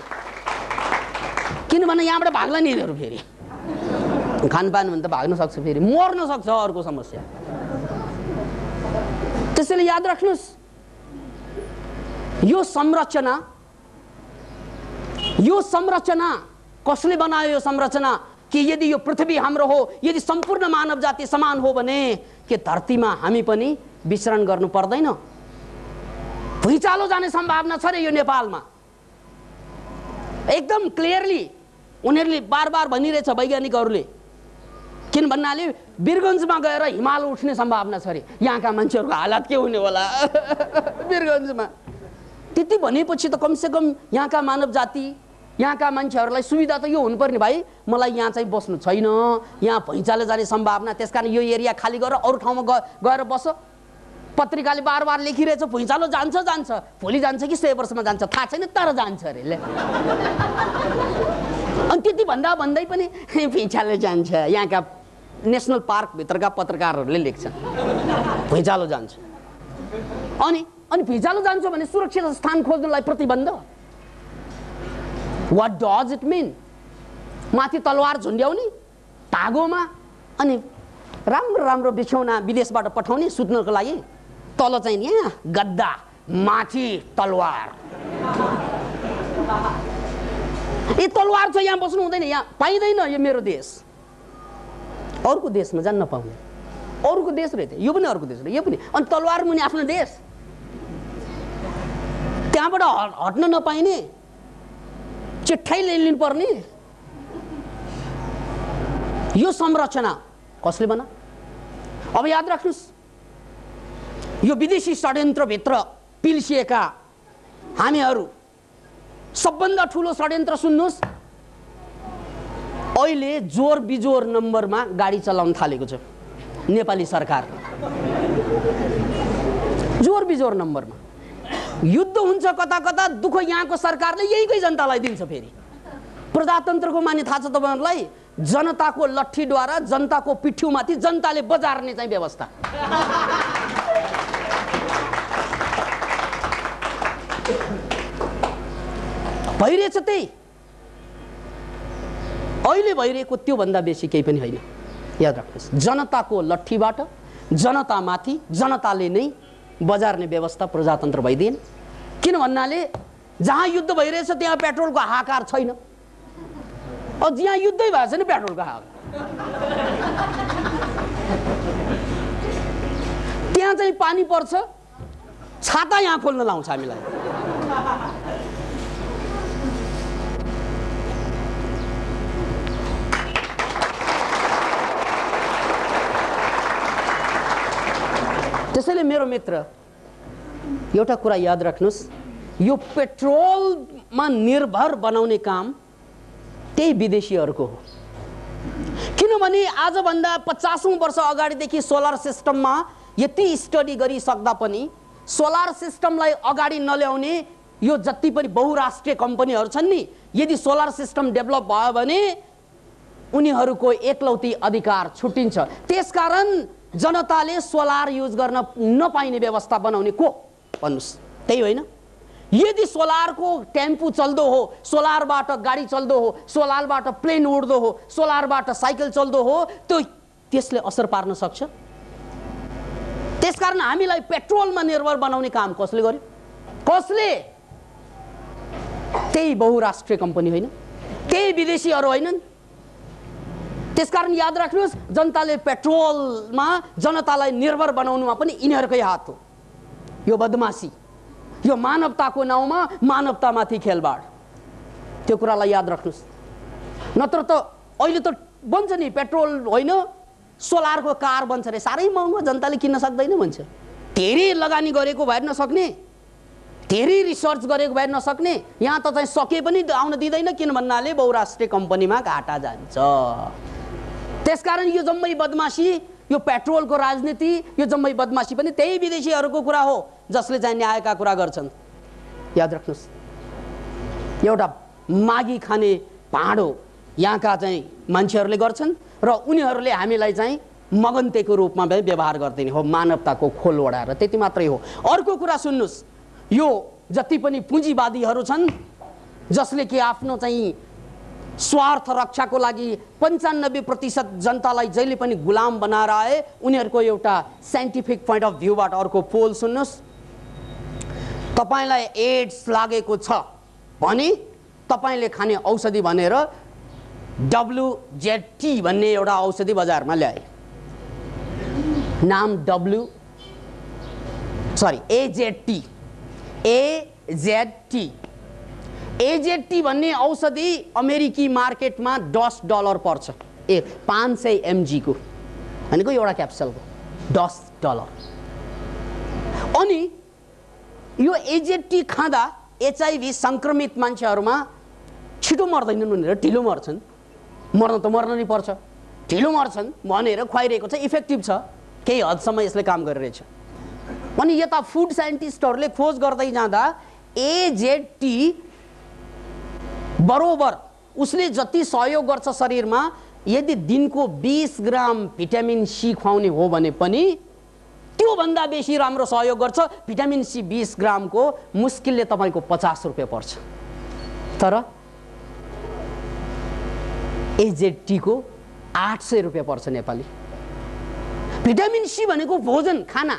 किनभने यहाँबाट भाग्ला नि यिनीहरू फेरि खानपान भने त भाग्न सक्छ, फेरि मर्न सक्छ, अर्को समस्या। त्यसैले याद राख्नुहोस्, यो संरचना कसले बनायो? यो संरचना कि यदि यो पृथ्वी हाम्रो हो, यदि सम्पूर्ण मानव जाति समान हो भने के धरतीमा हामी पनि विचरण गर्नु पर्दैन? भुइँचालो जाने सम्भावना छ रे यो नेपालमा, एकदम क्लियरली उनीहरूले बार बार भनिरहेछ वैज्ञानिकहरूले। किन भन्नाले वीरगञ्जमा गएर हिमाल उठ्ने सम्भावना छ रे। यहाँका मान्छेहरूको हालत के हुने होला वीरगञ्जमा? त्यति भनेपछि त कमसेकम यहाँका मानव जाति, यहाँका मान्छेहरूलाई सुविधा त यो हुनुपर्ने। भाइ मलाई यहाँ चाहिँ बस्नु छैन, यहाँ भुइँचालो जाने सम्भावना, त्यसकारण यो एरिया खाली गरेर अरू ठाउँमा गएर बस। पत्रिकाले बार बार लेखिरहेछ भुइँचालो जान्छ जान्छ, भोलि जान्छ कि 100 वर्षमा जान्छ थाहा छैन, तर जान्छ अरे। अनि त्यति भन्दा भन्दै पनि भुइँचालो जान्छ। यहाँका नेसनल पार्कभित्रका पत्रकारहरूले लेख्छन् भुइँचालो जान्छ। अनि भुइँचालो जान्छ भने सुरक्षित स्थान खोज्नलाई प्रतिबन्ध। What does it mean? माथि तलवार झुन्ड्याउने धागोमा, अनि राम्रो राम्रो बिछौना विदेशबाट पठाउने सुत्नको लागि, तल चाहिँ यहाँ गद्दा, माथि तलवार। ए तलवार छ, यहाँ बस्नु हुँदैन, यहाँ पाइँदैन, यो मेरो देश। अर्को देशमा जान नपाउने, अरूको देश रहेछ, यो पनि अर्को देश रहे, यो पनि। अनि तलवार मुनि आफ्नो देश, त्यहाँबाट हट्न नपाइने, चिट्ठाइ लिनु पर्ने। यो संरचना कसले बना? अब याद राख्नुहोस्, यो विदेशी षड्यन्त्रभित्र पिल्सिएका हामीहरू सबभन्दा ठुलो षड्यन्त्र सुन्नुहोस्, अहिले जोर बिजोर नम्बरमा गाडी चलाउन थालेको छ नेपाली सरकार। जोर बिजोर नम्बरमा युद्ध हुन्छ कता कता, दुःख यहाँको सरकारले यहीँकै जनतालाई दिन्छ। फेरि प्रजातन्त्रको माने थाहा छ तपाईँहरूलाई? जनताको लट्ठीद्वारा जनताको पिठ्युमाथि जनताले बजार्ने चाहिँ व्यवस्था। भइरहेछ त्यही, अहिले भइरहेको त्योभन्दा बेसी केही पनि होइन। याद राख्नुहोस्, जनताको लट्ठीबाट जनतामाथि जनताले नै बजार्ने व्यवस्था प्रजातन्त्र भइदिएन। किन भन्नाले जहाँ युद्ध भइरहेछ त्यहाँ पेट्रोलको हाहाकार छैन। अब यहाँ युद्धै भएको छैन, पेट्रोलको हाहाकार। त्यहाँ चाहिँ पानी पर्छ, छाता यहाँ खोल्न लाउँछ हामीलाई। त्यसैले मेरो मित्र, एउटा कुरा याद राख्नुहोस्, यो पेट्रोलमा निर्भर बनाउने काम त्यही विदेशीहरूको हो। किनभने आजभन्दा 50औं वर्ष अगाडिदेखि सोलर सिस्टममा यति स्टडी गरिसक्दा पनि सोलर सिस्टमलाई अगाडि नल्याउने यो जति पनि बहुराष्ट्रिय कम्पनीहरू छन् नि, यदि सोलर सिस्टम डेभलप भयो भने उनीहरूको एकलौटी अधिकार छुट्टिन्छ। त्यसकारण जनताले सोलर युज गर्न नपाइने व्यवस्था बनाउने को भन्नुस्? त्यही होइन? यदि सोलरको टेम्पो चल्दो हो, सोलरबाट गाडी चल्दो हो, सोलरबाट प्लेन उड्दो हो, सोलरबाट साइकल चल्दो हो, त्यसले असर पार्न सक्छ। त्यसकारण हामीलाई पेट्रोलमा निर्भर बनाउने काम कसले गर्यो? कसले? त्यही बहुराष्ट्रिय कम्पनी होइन, त्यही विदेशीहरू होइनन्। त्यसकारण याद राख्नुहोस्, जनताले पेट्रोलमा जनतालाई निर्भर बनाउनुमा पनि यिनीहरूकै हात हो। यो बदमासी, यो मानवताको नाउँमा मानवतामाथि खेलबाड, त्यो कुरालाई याद राख्नुहोस्। नत्र त अहिले त बन्छ नि पेट्रोल होइन, सोलरको कार बन्छ रे, साह्रै महँगो, जनताले किन्न सक्दैन भन्छ। धेरै लगानी गरेको भए नसक्ने, धेरै रिसर्च गरेको भए नसक्ने, यहाँ त चाहिँ सके पनि आउन दिँदैन। किन भन्नाले बहुराष्ट्रिय कम्पनीमा घाटा जान्छ। त्यसकारण यो जम्मै बदमासी, यो पेट्रोलको राजनीति, यो जम्मै बदमासी पनि त्यही विदेशीहरूको कुरा हो जसले चाहिँ न्यायका कुरा गर्छन्। याद राख्नुहोस्, एउटा मागी खाने भाँडो यहाँका चाहिँ मान्छेहरूले गर्छन् र उनीहरूले हामीलाई चाहिँ मगन्तेको रूपमा व्यवहार गर्दैन हो, मानवताको खोल ओढाएर, त्यति मात्रै हो। अर्को कुरा सुन्नुस्, यो जति पनि पुँजीवादीहरू छन् जसले कि आफ्नो चाहिँ स्वार्थ रक्षाको लागि 95% जनतालाई जहिले पनि गुलाम बनाएर आए, उनीहरूको एउटा साइन्टिफिक पोइन्ट अफ भ्यूबाट अर्को पोल सुन्नुस्। तपाईलाई एड्स लागेको छ भने तपाईले खाने औषधि भनेर WZT भन्ने एउटा औषधि बजारमा ल्याए। नाम AZT भन्ने औषधि अमेरिकी मार्केटमा $10 पर्छ। 500 mg को भनेको एउटा क्याप्सुलको $10। अनि यो AZT खाँदा HIV संक्रमित मान्छेहरूमा छिटो मर्दैनन् भनेर ढिलो मर्छन्, मर्न त मर्न नै पर्छ, ढिलो मर्छन् भनेर खुवाइरहेको छ, इफेक्टिभ छ, केही हदसम्म यसले काम गरिरहेछ। अनि यता फुड साइन्टिस्टहरूले खोज गर्दै जाँदा AZT बरोबर उसले जति सहयोग गर्छ शरीरमा, यदि दिनको 20 ग्राम भिटामिन C खुवाउने हो भने पनि त्यो भन्दा बेसी राम्रो सहयोग गर्छ। भिटामिन C 20 ग्रामको मुस्किलले तपाईको 50 रुपैयाँ पर्छ, तर AZT को 800 रुपैयाँ पर्छ नेपाली। भिटामिन C भनेको भोजन, खाना,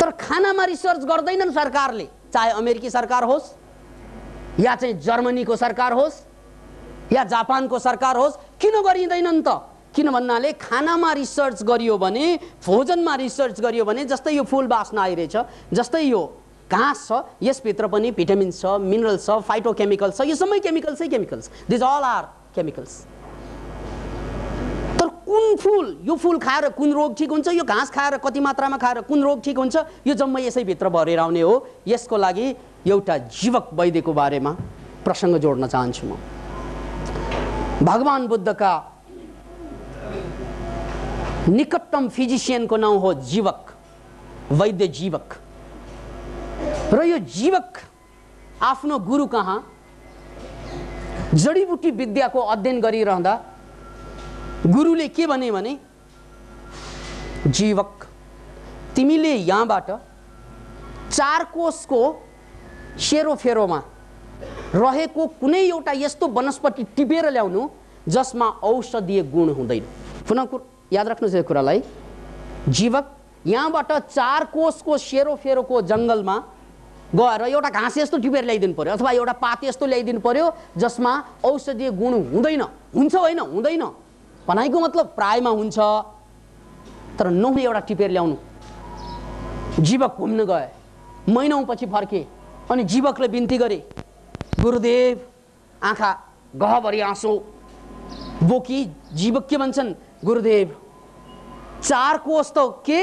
तर खानामा रिसर्च गर्दैनन् सरकारले, चाहे अमेरिकी सरकार होस् या चाहिँ जर्मनीको सरकार होस् या जापानको सरकार होस्। किन गरिँदैनन् त? किन भन्नाले खानामा रिसर्च गरियो भने, भोजनमा रिसर्च गरियो भने, जस्तै यो फूल बास्न आइरहेछ, जस्तै यो घाँस छ, यसभित्र पनि भिटामिन छ, मिनरल्स छ, फाइटोकेमिकल्स छ, यो सबै chemicals, these all are chemicals. तर कुन फूल, यो फूल खाएर कुन रोग ठीक हुन्छ, यो घाँस खाएर कति मात्रामा खाएर कुन रोग ठीक हुन्छ, यो जम्मै यसैभित्र भरेर आउने हो। यसको लागि एउटा जीवक वैद्यको बारेमा प्रसङ्ग जोड्न चाहन्छु म। भगवान बुद्धका निकटतम फिजिशियनको नाम हो जीवक, वैद्य जीवक। र यो जीवक आफ्नो गुरु कहाँ जडीबुटी विद्याको अध्ययन गरिरहँदा गुरुले के भने, जीवक तिमीले यहाँबाट 4 कोषको सेरोफेरोमा रहेको कुनै एउटा यस्तो वनस्पति टिपेर ल्याउनु जसमा औषधीय गुण हुँदैन। पुनः याद राख्नुहोस् यो कुरालाई, जीवक यहाँबाट 4 कोषको सेरोफेरोको जङ्गलमा गएर एउटा घाँस यस्तो टिपेर ल्याइदिनु पर्यो अथवा एउटा पात यस्तो ल्याइदिनु पर्यो जसमा औषधीय गुण हुँदैन। हुन्छ होइन, हुँदैन भनाइको मतलब प्रायमा हुन्छ, तर नहुने एउटा टिपेर ल्याउनु। जीवक घुम्न गए, महिनौपछि फर्के अनि जीवकले बिन्ती गरे, गुरुदेव, आँखा गहभरि आँसु बोकी जीवक के भन्छन्, गुरुदेव 4 कोष त के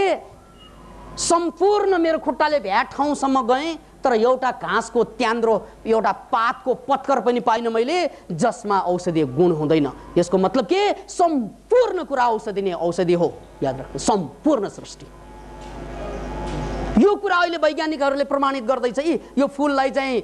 सम्पूर्ण मेरो खुट्टाले भ्याट ठाउँसम्म गएँ, तर एउटा घाँसको त्यान्द्रो, एउटा पातको पत्कर पनि पाइनँ मैले जसमा औषधीय गुण हुँदैन। यसको मतलब के? सम्पूर्ण कुरा औषधि नै औषधि हो। याद राख्नु, सम्पूर्ण सृष्टि। यो कुरा अहिले वैज्ञानिकहरूले प्रमाणित गर्दैछ। यो फूललाई चाहिँ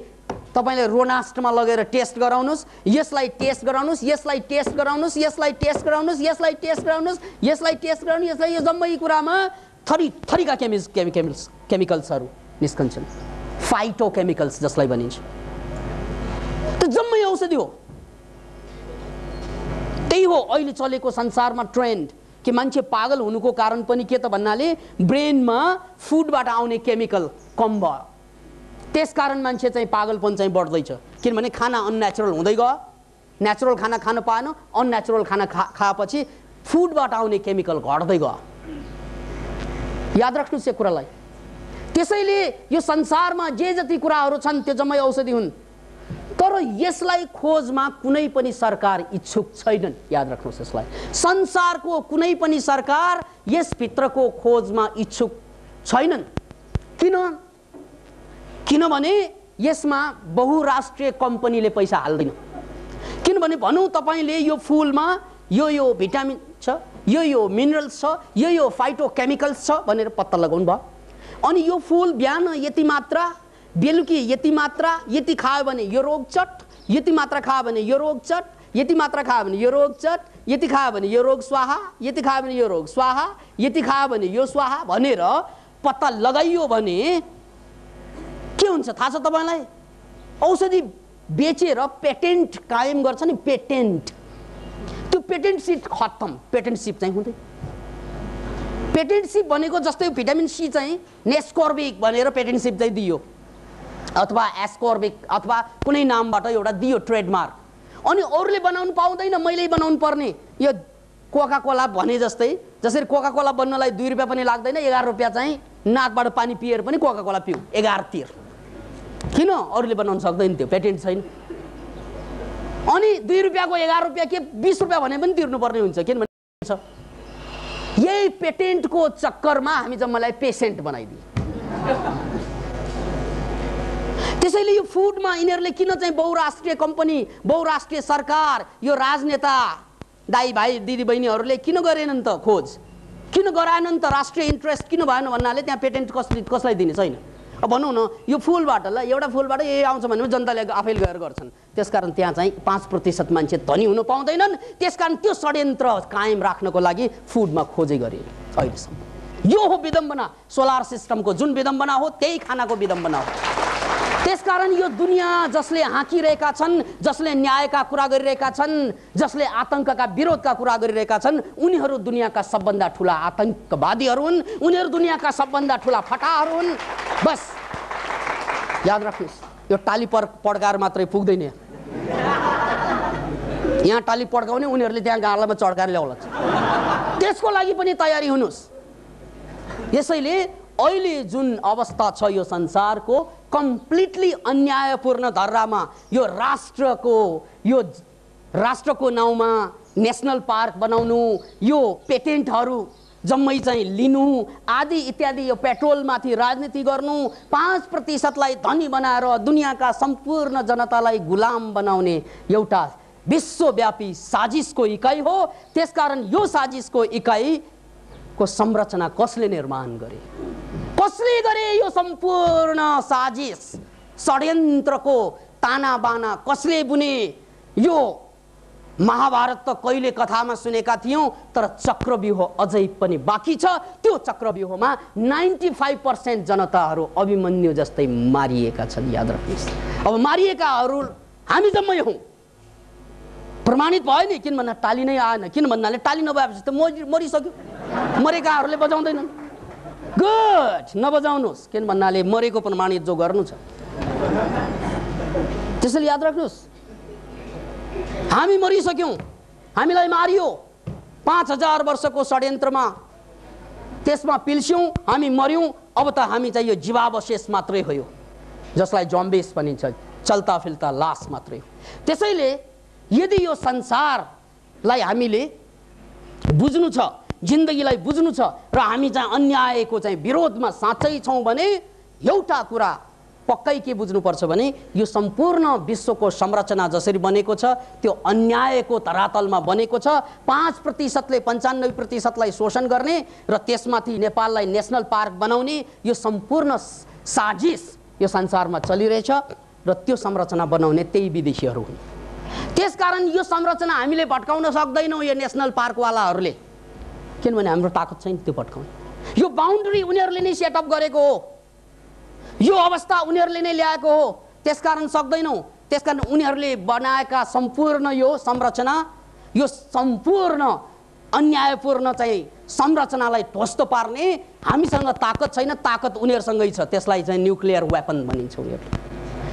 तपाईले रोनास्टमा लगेर टेस्ट गराउनुस्, यसलाई टेस्ट गराउनुस्, यसलाई टेस्ट गराउनुस्, यसलाई टेस्ट गराउनुस्, यसलाई टेस्ट गराउनुस्, यसलाई टेस्ट गराउनुस्, यसलाई, यो जम्मै कुरामा थरीका केमिकल्सहरू निस्कन्छन्, फाइटोकेमिकल्स जसलाई भनिन्छ। त्यो जम्मै औषधि हो। त्यही हो अहिले चलेको संसारमा ट्रेन्ड कि मान्छे पागल हुनुको कारण पनि के त भन्नाले ब्रेनमा फुडबाट आउने केमिकल कम भयो, त्यसकारण मान्छे चाहिँ पागलपन चाहिँ बढ्दैछ। किनभने खाना अननेचुरल हुँदै गयो, नेचुरल खाना खान पाएन, अननेचुरल खाना खाएपछि फुडबाट आउने केमिकल घट्दै गयो। याद राख्नुहोस् यो कुरालाई। त्यसैले यो संसारमा जे जति कुराहरू छन् त्यो जम्मै औषधि हुन्, तर यसलाई खोजमा कुनै पनि सरकार इच्छुक छैनन्। याद राख्नुहोस् यसलाई, संसारको कुनै पनि सरकार यसभित्रको खोजमा इच्छुक छैनन्। किनभने यसमा बहुराष्ट्रिय कम्पनीले पैसा हाल्दैन। किनभने भनौँ तपाईले यो फूलमा यो भिटामिन छ, यो मिनरल्स छ, यो फाइटोकेमिकल्स छ भनेर पत्ता लगाउनु भयो, अनि यो फूल बिहान यति मात्रा, बेलुकी यति मात्रा, यति खायो भने यो रोग चट, यति मात्रा खायो भने यो रोग चट, यति मात्रा खायो भने यो रोग चट, यति खायो भने यो रोग स्वाहा, यति खायो भने यो रोग स्वाहा, यति खायो भने यो स्वाहा भनेर पत्ता लगाइयो भने के हुन्छ थाहा छ तपाईलाई? औषधि बेचेर पेटेन्ट कायम गर्छ नि, पेटेन्ट, त्यो पेटेन्टसिप खत्तम, पेटेन्टसिप चाहिँ हुँदैन। पेटेन्टसिप भनेको जस्तै भिटामिन सी चाहिँ नेस्कोर्बिक भनेर पेटेन्टसिप चाहिँ दियो, अथवा एस्कोर्बिक अथवा कुनै नामबाट एउटा दियो ट्रेडमार्क, अनि अरूले बनाउनु पाउँदैन, मैले बनाउनु पर्ने। यो कोका कोला भने जस्तै, जसरी कोका कोला बन्नलाई 2 रुपियाँ पनि लाग्दैन, 11 रुपियाँ चाहिँ नाकबाट पानी पिएर पनि कोका कोला पिउ, 11 तिर। किन अरूले बनाउन सक्दैन? त्यो पेटेन्ट छैन। अनि 2 रुपियाँको 11 रुपियाँ के 20 रुपियाँ भने पनि तिर्नुपर्ने हुन्छ, किनभने यही पेटेन्टको चक्करमा हामी जम्मालाई पेसेन्ट बनाइदियो। त्यसैले यो फुडमा यिनीहरूले किन चाहिँ बहुराष्ट्रिय कम्पनी, बहुराष्ट्रिय सरकार, यो राजनेता दाइ भाइ दिदी बहिनीहरूले किन गरेनन् त खोज? किन गराएनन् त? राष्ट्रिय इन्ट्रेस्ट किन भएन भन्नाले त्यहाँ पेटेन्ट कसलाई दिने छैन। अब भनौँ न, यो फुलबाट ल एउटा फुलबाट ए आउँछ भने जनताले आफैले गएर गर्छन्, त्यसकारण त्यहाँ चाहिँ 5% मान्छे धनी हुन पाउँदैनन्। त्यसकारण त्यो षड्यन्त्र कायम राख्नको लागि फुडमा खोजै गरियो अहिलेसम्म। यो हो विडम्बना। सोलर सिस्टमको जुन विडम्बना हो त्यही खानाको विडम्बना हो। त्यसकारण यो दुनियाँ जसले हाँकिरहेका छन्, जसले न्यायका कुरा गरिरहेका छन्, जसले आतंकका विरोधका कुरा गरिरहेका छन्, उनीहरू दुनियाँका सबभन्दा ठुला आतंकवादीहरू हुन्, उनीहरू दुनियाँका सबभन्दा ठुला फटाहरू हुन्। बस याद राख्नुहोस्, यो टाली पड्काएर मात्रै पुग्दैन। यहाँ टाली पड्काउने, उनीहरूले त्यहाँ गालामा चड्काएर ल्याउला। त्यसको लागि पनि तयारी हुनुहोस्। यसैले अहिले जुन अवस्था छ यो संसारको, कम्प्लिटली अन्यायपूर्ण धर्रामा यो राष्ट्रको नाउँमा नेसनल पार्क बनाउनु, यो पेटेन्टहरू जम्मै चाहिँ लिनु आदि इत्यादि, यो पेट्रोलमाथि राजनीति गर्नु, 5%लाई धनी बनाएर दुनियाँका सम्पूर्ण जनतालाई गुलाम बनाउने एउटा विश्वव्यापी साजिसको इकाइ हो। त्यसकारण यो साजिसको इकाइको संरचना कसले निर्माण गरे? कसले गरे यो सम्पूर्ण साजिस? षड्यन्त्रको ताना बाना कसले बुने? यो महाभारत त कहिले कथामा सुनेका थियौं, तर चक्रव्यूह अझै पनि बाँकी छ। त्यो चक्रव्यूहमा 95% जनताहरू अभिमन्यु जस्तै मारिएका छन्। याद राख्नुहोस्, अब मारिएकाहरू हामी जम्मै हौं। प्रमाणित भयो नि, किन भन्दा टाली नै आएन। किन भन्नाले टाली नभएपछि त मरिसक्यो। मरेकाहरूले बजाउँदैनन्। गुड, नबजाउनुहोस्, किन भन्नाले मरेको प्रमाणित जो गर्नु छ। त्यसैले याद राख्नुहोस्, हामी मरिसक्यौं, हामीलाई मारियो 5000 वर्षको षड्यन्त्रमा, त्यसमा पिल्स्यौं, हामी मर्यौं। अब त हामी चाहिँ यो जीवावशेष मात्रै हो, जसलाई जम्बिस भनिन्छ, चल्ता फिल्ता लास मात्रै हो। त्यसैले यदि यो संसारलाई हामीले बुझ्नु छ, जिन्दगीलाई बुझ्नु छ, र हामी चाहिँ अन्यायको चाहिँ विरोधमा साँच्चै छौं भने एउटा कुरा पक्कै के बुझ्नुपर्छ भने यो सम्पूर्ण विश्वको संरचना जसरी बनेको छ त्यो अन्यायको धरातलमा बनेको छ। 5%ले 95%लाई शोषण गर्ने र त्यसमाथि नेपाललाई नेसनल पार्क बनाउने यो सम्पूर्ण साजिस यो संसारमा चलिरहेछ, र त्यो संरचना बनाउने त्यही विदेशीहरू हुन्। त्यसकारण यो संरचना हामीले भट्काउन सक्दैनौँ यो नेसनल पार्कवालाहरूले, किनभने हाम्रो ताकत छैन त्यो भट्काउने। यो बाउन्ड्री उनीहरूले नै सेटअप गरेको हो, यो अवस्था उनीहरूले नै ल्याएको हो। त्यसकारण सक्दैनौँ। त्यसकारण उनीहरूले बनाएका सम्पूर्ण यो संरचना, यो सम्पूर्ण अन्यायपूर्ण चाहिँ संरचनालाई ध्वस्त पार्ने हामीसँग ताकत छैन। ताकत उनीहरूसँगै छ। त्यसलाई चाहिँ न्युक्लियर वेपन भनिन्छ।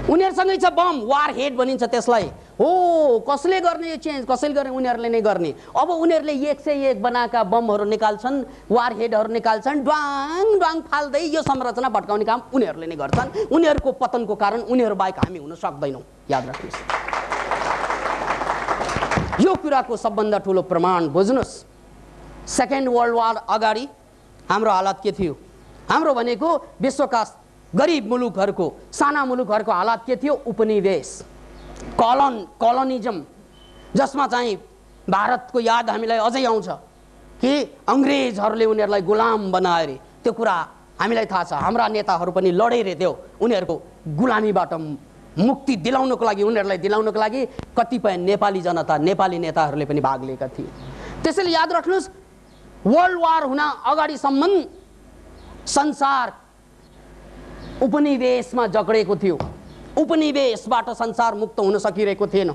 उनीहरूसँगै छ बम, वार हेड भनिन्छ त्यसलाई। हो, कसले गर्ने यो चेन्ज? कसैले गर्ने? उनीहरूले नै गर्ने। अब उनीहरूले 101 बनाएका बमहरू निकाल्छन्, वार हेडहरू निकाल्छन्, ड्वाङ ड्वाङ फाल्दै यो संरचना भट्काउने काम उनीहरूले नै गर्छन्। उनीहरूको पतनको कारण उनीहरू बाहेक हामी हुन सक्दैनौँ। याद राख्नुहोस्, यो कुराको सबभन्दा ठुलो प्रमाण बुझ्नुहोस्। सेकेन्ड वर्ल्ड वार अगाडि हाम्रो हालत के थियो? हाम्रो भनेको विश्वका गरिब मुलुकहरूको, साना मुलुकहरूको हालत के थियो? उपनिवेश, कलोनिजम, जसमा चाहिँ भारतको याद हामीलाई अझै आउँछ कि अंग्रेजहरूले उनीहरूलाई गुलाम बनाए। त्यो कुरा हामीलाई थाहा छ। हाम्रा नेताहरू पनि लडे रे त्यो उनीहरूको गुलामीबाट मुक्ति दिलाउनको लागि, उनीहरूलाई दिलाउनको लागि कतिपय नेपाली जनता, नेपाली नेताहरूले पनि भाग लिएका थिए। त्यसैले याद राख्नुहोस्, वर्ल्ड वार हुन अगाडिसम्म संसार उपनिवेशमा जकडेको थियो, उपनिवेशबाट संसार मुक्त हुन सकिरहेको थिएन।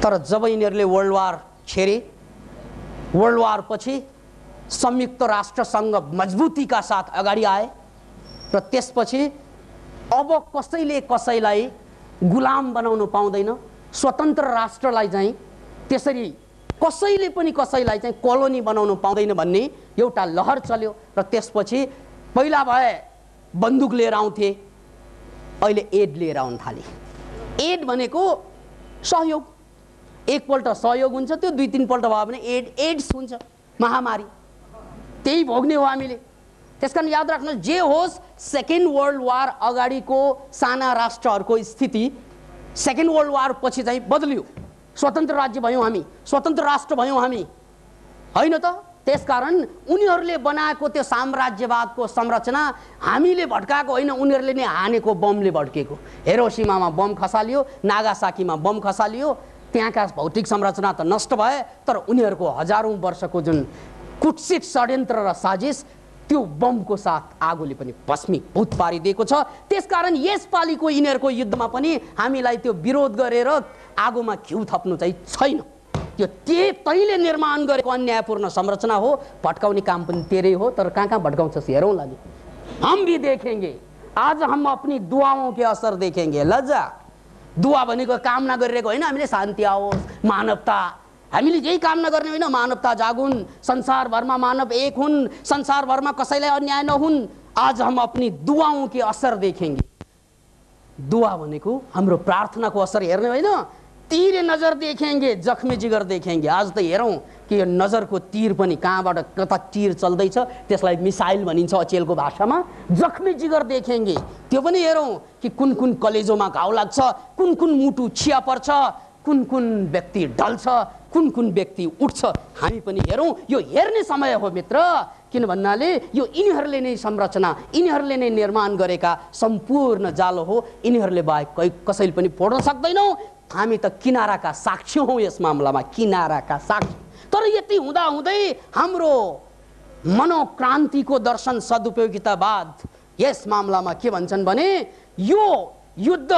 तर जब यिनीहरूले वर्ल्ड वार छेरे, वर्ल्ड वार पछि संयुक्त राष्ट्रसङ्घ मजबुतीका साथ अगाडि आए र त्यसपछि अब कसैले कसैलाई गुलाम बनाउनु पाउँदैन, स्वतन्त्र राष्ट्रलाई चाहिँ त्यसरी कसैले पनि कसैलाई चाहिँ कोलोनी बनाउनु पाउँदैन भन्ने एउटा लहर चल्यो। र त्यसपछि पहिला भए बन्दुक लिएर आउँथे, अहिले एड लिएर आउन थाले। एड भनेको सहयोग, एकपल्ट सहयोग हुन्छ, त्यो दुई तीन पल्ट भयो भने एड्स हुन्छ, महामारी, त्यही भोग्ने हो हामीले। त्यसकारण याद राख्नुहोस्, जे होस् सेकेन्ड वर्ल्ड वार अगाडिको साना राष्ट्रहरूको स्थिति सेकेन्ड वर्ल्ड वार पछि चाहिँ बदलियो। स्वतन्त्र राज्य भयौँ हामी, स्वतन्त्र राष्ट्र भयौँ हामी, होइन त? त्यसकारण उनीहरूले बनाएको त्यो साम्राज्यवादको संरचना हामीले भड्काएको होइन, उनीहरूले नै हानेको बमले भड्केको। हिरोसिमामा बम खसालियो, नागासाकीमा बम खसालियो, त्यहाँका भौतिक संरचना त नष्ट भए, तर उनीहरूको हजारौं वर्षको जुन कुत्सित षड्यन्त्र र साजिस, त्यो बमको साथ आगोले पनि भस्मीभूत पारिदिएको छ। त्यसकारण यसपालिको यिनीहरूको युद्धमा पनि हामीलाई त्यो विरोध गरेर आगोमा घिउ थप्नु चाहिँ छैन। त्यो तैले निर्माण गरेको अन्यायपूर्ण संरचना हो, भट्काउने काम पनि तेरै हो। तर कहाँ कहाँ भट्काउँछस् हेरौँला नि, हम भी देखेंगे, आज हम अपनी दुआओं के असर देखेंगे। लजा दुआ भनेको कामना गरिरहेको होइन हामीले शान्ति आओस्, मानवता, हामीले यही कामना गर्ने होइन, मानवता जागुन्, संसारभरमा मानव एक हुन्, संसारभरमा कसैलाई अन्याय नहुन्। आज हम अपनी दुआओं के असर देखेंगे। दुआ भनेको हाम्रो प्रार्थनाको असर हेर्ने होइन, तीर नजर देखेंगे, जख्मे जिगर देखेंगे। आज त हेरौँ कि यो नजरको तीर पनि कहाँबाट कता तीर चल्दैछ, त्यसलाई मिसाइल भनिन्छ अचेलको भाषामा। जख्मे जिगर देखेंगे, त्यो पनि हेरौँ कि कुन कुन कलेजोमा घाउ लाग्छ, कुन कुन मुटु छिया पर्छ, कुन कुन व्यक्ति ढल्छ, कुन कुन व्यक्ति उठ्छ, हामी पनि हेरौँ। यो हेर्ने समय हो मित्र, किन भन्नाले यो यिनीहरूले नै संरचना, यिनीहरूले नै निर्माण गरेका सम्पूर्ण जालो हो। यिनीहरूले बाहेक कसैले पनि फोड्न सक्दैनौँ। हामी त किनाराका साक्षी हौँ यस मामलामा, किनाराका साक्षी। तर यति हुँदा हुँदै हाम्रो मनोक्रान्तिको दर्शन सदुपयोगितावाद यस मामलामा के भन्छन् भने, यो युद्ध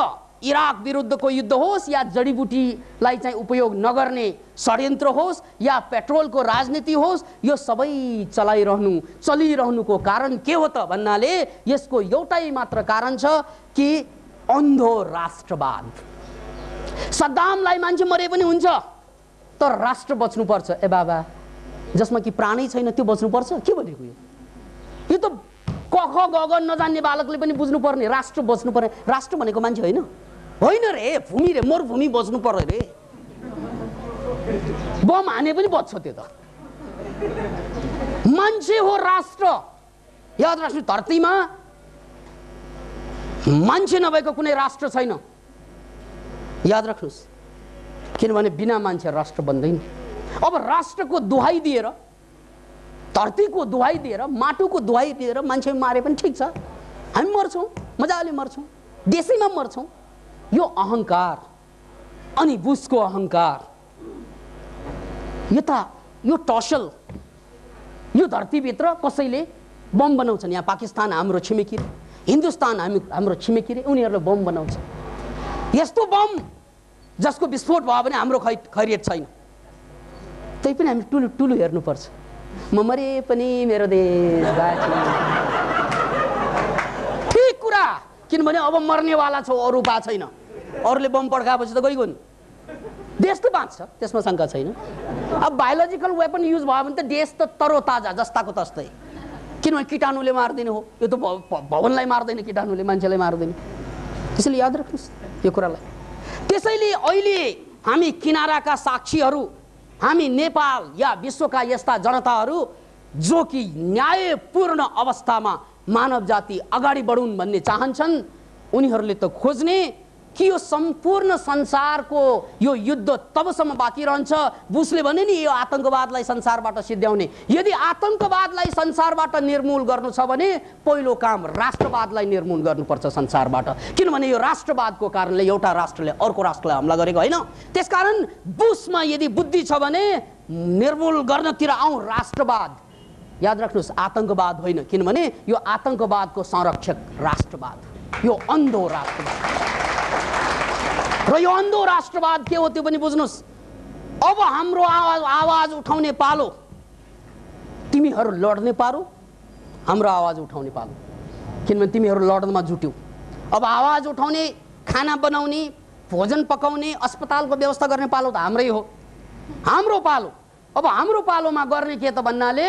इराक विरुद्धको युद्ध होस् या जडीबुटीलाई चाहिँ उपयोग नगर्ने षड्यन्त्र होस् या पेट्रोलको राजनीति होस्, यो सबै चलिरहनुको कारण के हो त भन्नाले यसको एउटै मात्र कारण छ कि अन्धो राष्ट्रवाद। सद्दामलाई मान्छे मरे पनि हुन्छ, तर राष्ट्र बच्नुपर्छ। ए बाबा, जसमा कि प्राणै छैन त्यो बच्नुपर्छ, के भनेको यो त कख गग नजान्ने बालकले पनि बुझ्नु पर्ने, राष्ट्र बच्नु पर्ने। राष्ट्र भनेको मान्छे होइन, होइन रे, भूमि रे, मरुभूमि बच्नु पर्यो रे। बम हाने पनि बच्छ त्यो त, मान्छे हो राष्ट्र। याद राख्नु, धरतीमा मान्छे नभएको कुनै राष्ट्र छैन, याद राख्नुहोस्। किनभने बिना मान्छे राष्ट्र बन्दैन। अब राष्ट्रको दुहाई दिएर, धरतीको दुहाई दिएर, माटोको दुहाई दिएर मान्छे मारे पनि ठिक छ, हामी मर्छौँ, मजाले मर्छौँ, देशैमा मर्छौँ। यो अहङ्कार अनि बुसको अहङ्कार, यो टसल, यो धरतीभित्र कसैले बम बनाउँछन्। यहाँ पाकिस्तान हाम्रो छिमेकी, हिन्दुस्तान हाम्रो छिमेकी रे, उनीहरूले बम बनाउँछ। यस्तो बम जसको विस्फोट भयो भने हाम्रो खैरियत छैन। त्यही पनि हामी ठुलो ठुलो हेर्नुपर्छ। म मरे पनि मेरो देश बाँच्छ, ठिक कुरा, किनभने अब मर्नेवाला छौ, अरू उपाय छैन। अरूले बम पड्काएपछि त गइगयो नि, देश त बाँच्छ, त्यसमा शङ्का छैन। अब बायोलोजिकल वेपन युज भयो भने त देश त तरोताजा जस्ताको तस्तै, किनभने कीटाणुले मार्दिने हो। यो त भवनलाई मार्दैन, कीटाणुले मान्छेलाई मार्दैन। त्यसैले याद राख्नुहोस् यो कुरालाई। त्यसैले अहिले हामी किनाराका साक्षीहरू, हामी नेपाल या विश्वका यस्ता जनताहरू जो कि न्यायपूर्ण अवस्थामा मानव जाति अगाडि बढुन् भन्ने चाहन्छन्, उनीहरूले त खोज्ने कि यो सम्पूर्ण संसारको यो युद्ध तबसम्म बाँकी रहन्छ। बुशले भने नि यो आतंकवादलाई संसारबाट सिद्ध्याउने, यदि आतंकवादलाई संसारबाट निर्मूल गर्नु छ भने पहिलो काम राष्ट्रवादलाई निर्मूल गर्नुपर्छ संसारबाट, किनभने यो राष्ट्रवादको कारणले एउटा राष्ट्रले अर्को राष्ट्रलाई हमला गरेको होइन। त्यसकारण बुशमा यदि बुद्धि छ भने निर्मूल गर्नतिर आउँ राष्ट्रवाद, याद राख्नुहोस् आतंकवाद होइन, किनभने यो आतंकवादको संरक्षक राष्ट्रवाद, यो अन्धो राष्ट्रवाद। र यो अन्धो राष्ट्रवाद के हो त्यो पनि बुझ्नुहोस्। अब हाम्रो आवाज उठाउने पालो, तिमीहरू लड्ने पालो, हाम्रो आवाज उठाउने पालो, किनभने तिमीहरू लड्नमा जुट्यौ। अब आवाज उठाउने, खाना बनाउने, भोजन पकाउने, अस्पतालको व्यवस्था गर्ने पालो त हाम्रै हो, हाम्रो पालो। अब हाम्रो पालोमा गर्ने के त भन्नाले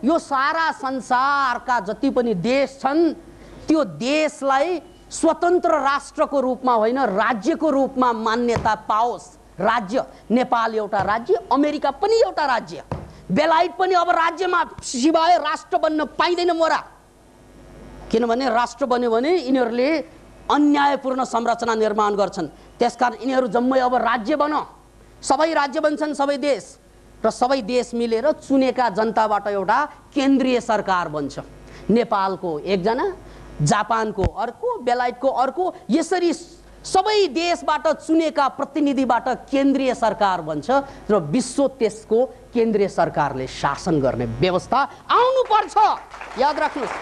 यो सारा संसारका जति पनि देश छन् त्यो देशलाई स्वतन्त्र राष्ट्रको रूपमा होइन राज्यको रूपमा मान्यता पाओस्। राज्य, नेपाल एउटा राज्य, अमेरिका पनि एउटा राज्य, बेलायत पनि अब राज्यमा सिवाय राष्ट्र बन्न पाइँदैन मोरा, किनभने राष्ट्र बन्यो भने यिनीहरूले अन्यायपूर्ण संरचना निर्माण गर्छन्। त्यसकारण यिनीहरू जम्मै अब राज्य बन, सबै राज्य बन्छन् सबै देश, र सबै देश मिलेर चुनेका जनताबाट एउटा केन्द्रीय सरकार बन्छ। नेपालको एकजना, जापानको अर्को, बेलायतको अर्को, यसरी सबै देशबाट चुनेका प्रतिनिधिबाट केन्द्रीय सरकार बन्छ र विश्व त्यसको केन्द्रीय सरकारले शासन गर्ने व्यवस्था आउनुपर्छ, याद राख्नुहोस्।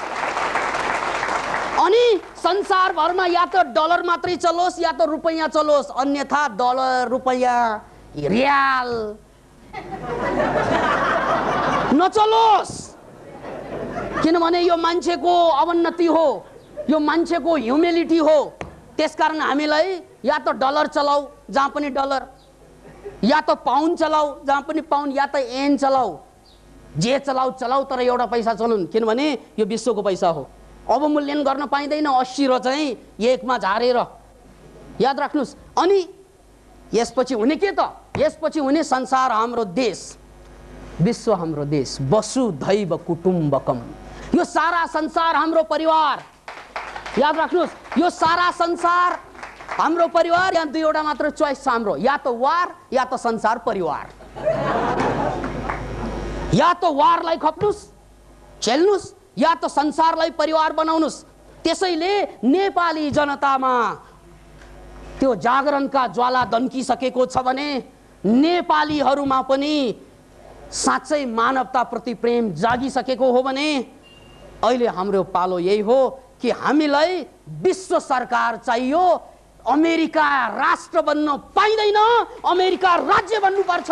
अनि संसारभरमा या त डलर मात्रै चलोस् या त रुपैयाँ चलोस्, अन्यथा डलर, रुपैयाँ, रियाल नचलोस्, किनभने यो मान्छेको अवन्नति हो, यो मान्छेको ह्युमिलिटी हो। त्यसकारण हामीलाई या त डलर चलाऊ जहाँ पनि डलर, या त पाउन्ड चलाऊ जहाँ पनि पाउन्ड, या त एन चलाऊ, जे चलाऊ चलाऊ तर एउटा पैसा चलाउन्, किनभने यो विश्वको पैसा हो। अवमूल्यन गर्न पाइँदैन, 80 र चाहिँ 1 मा झारेर, याद राख्नुहोस्। अनि यसपछि हुने के त, यसपछि हुने संसार हाम्रो देश, विश्व हाम्रो देश, वसुधैव कुटुम्बकम, यो सारा संसार हाम्रो परिवार, याद राख्नुहोस्। यो सारा संसार हाम्रो परिवार। यहाँ दुईवटा मात्र चोइस छ हाम्रो, या त वार या त संसार परिवार। या त वारलाई खप्नुस्, खेल्नुस्, या त संसारलाई परिवार बनाउनुस्। त्यसैले नेपाली जनतामा त्यो जागरणका ज्वाला दन्किसकेको छ भने नेपालीहरूमा पनि साँच्चै मानवताप्रति प्रेम जागिसकेको हो भने अहिले हाम्रो पालो यही हो कि हामीलाई विश्व सरकार चाहियो। अमेरिका राष्ट्र बन्न पाइँदैन, अमेरिका राज्य बन्नुपर्छ,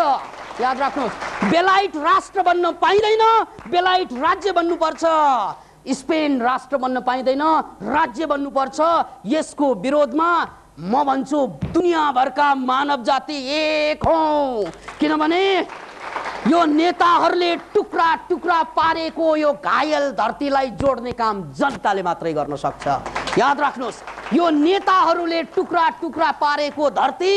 याद राख्नुहोस्। बेलायत राष्ट्र बन्न पाइँदैन, बेलायत राज्य बन्नुपर्छ। स्पेन राष्ट्र बन्न पाइँदैन, राज्य बन्नुपर्छ। यसको विरोधमा म भन्छु दुनियाँभरका मानव जाति एक हौं, किनभने यो नेताहरूले टुक्रा टुक्रा पारेको यो घायल धरतीलाई जोड्ने काम जनताले मात्रै गर्न सक्छ, याद राख्नुहोस्। यो नेताहरूले टुक्रा टुक्रा पारेको धरती,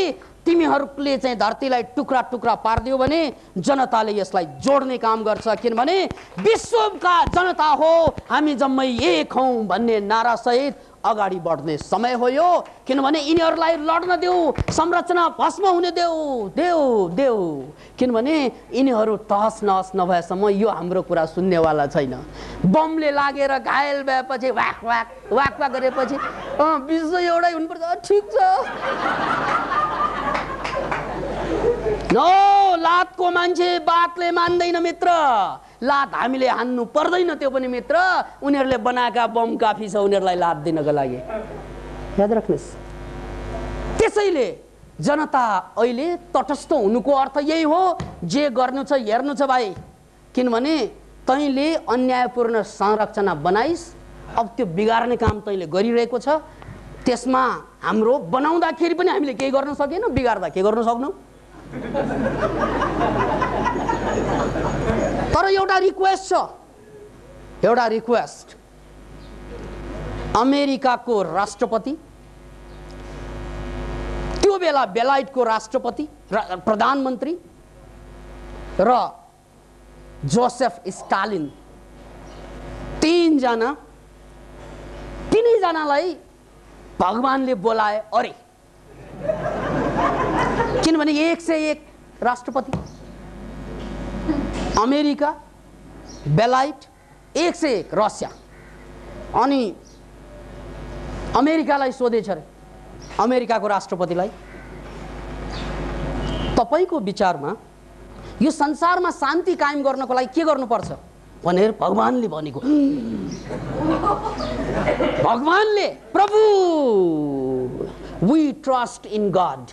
तिमीहरूले चाहिँ धरतीलाई टुक्रा टुक्रा पारिदियो भने जनताले यसलाई जोड्ने काम गर्छ, किनभने विश्वका जनता हो हामी जम्मै एक हौं भन्ने नारा सहित अगाडि बढ्ने समय हो यो। किनभने यिनीहरूलाई लड्न देऊ, संरचना भस्म हुने देऊ देऊ देऊ, किनभने यिनीहरू तहस नहस नभएसम्म यो हाम्रो कुरा सुन्नेवाला छैन। बमले लागेर घायल भएपछि वाक वाक वाक वाक गरेपछि विश्व एउटै हुनुपर्छ, ठिक छ। नो, लातको मान्छे बातले मान्दैन मित्र, लात हामीले हान्नु पर्दैन, त्यो पनि मित्र उनीहरूले बनाएका बम काफी छ उनीहरूलाई लात दिनको लागि, याद राख्नुहोस्। त्यसैले जनता अहिले तटस्थ हुनुको अर्थ यही हो, जे गर्नु छ हेर्नु छ भाइ, किनभने तैँले अन्यायपूर्ण संरचना बनाइस्, अब त्यो बिगार्ने काम तैँले गरिरहेको छ। त्यसमा हाम्रो बनाउँदाखेरि पनि हामीले केही गर्न सकेन, बिगार्दा के गर्न सक्नु। तर एउटा रिक्वेस्ट छ, एउटा रिक्वेस्ट, अमेरिकाको राष्ट्रपति, त्यो बेला बेलायतको राष्ट्रपति प्रधानमन्त्री र जोसेफ स्टालिन, तिनैजनालाई भगवानले बोलाए। अरे किनभने 101 राष्ट्रपति, अमेरिका, बेलायत, 101 रसिया। अनि अमेरिकालाई सोधेछ रे, अमेरिकाको राष्ट्रपतिलाई, तपाईको विचारमा यो संसारमा शान्ति कायम गर्नको लागि के गर्नुपर्छ भनेर भगवानले भनेको। भगवानले, प्रभु वी ट्रस्ट इन गॉड,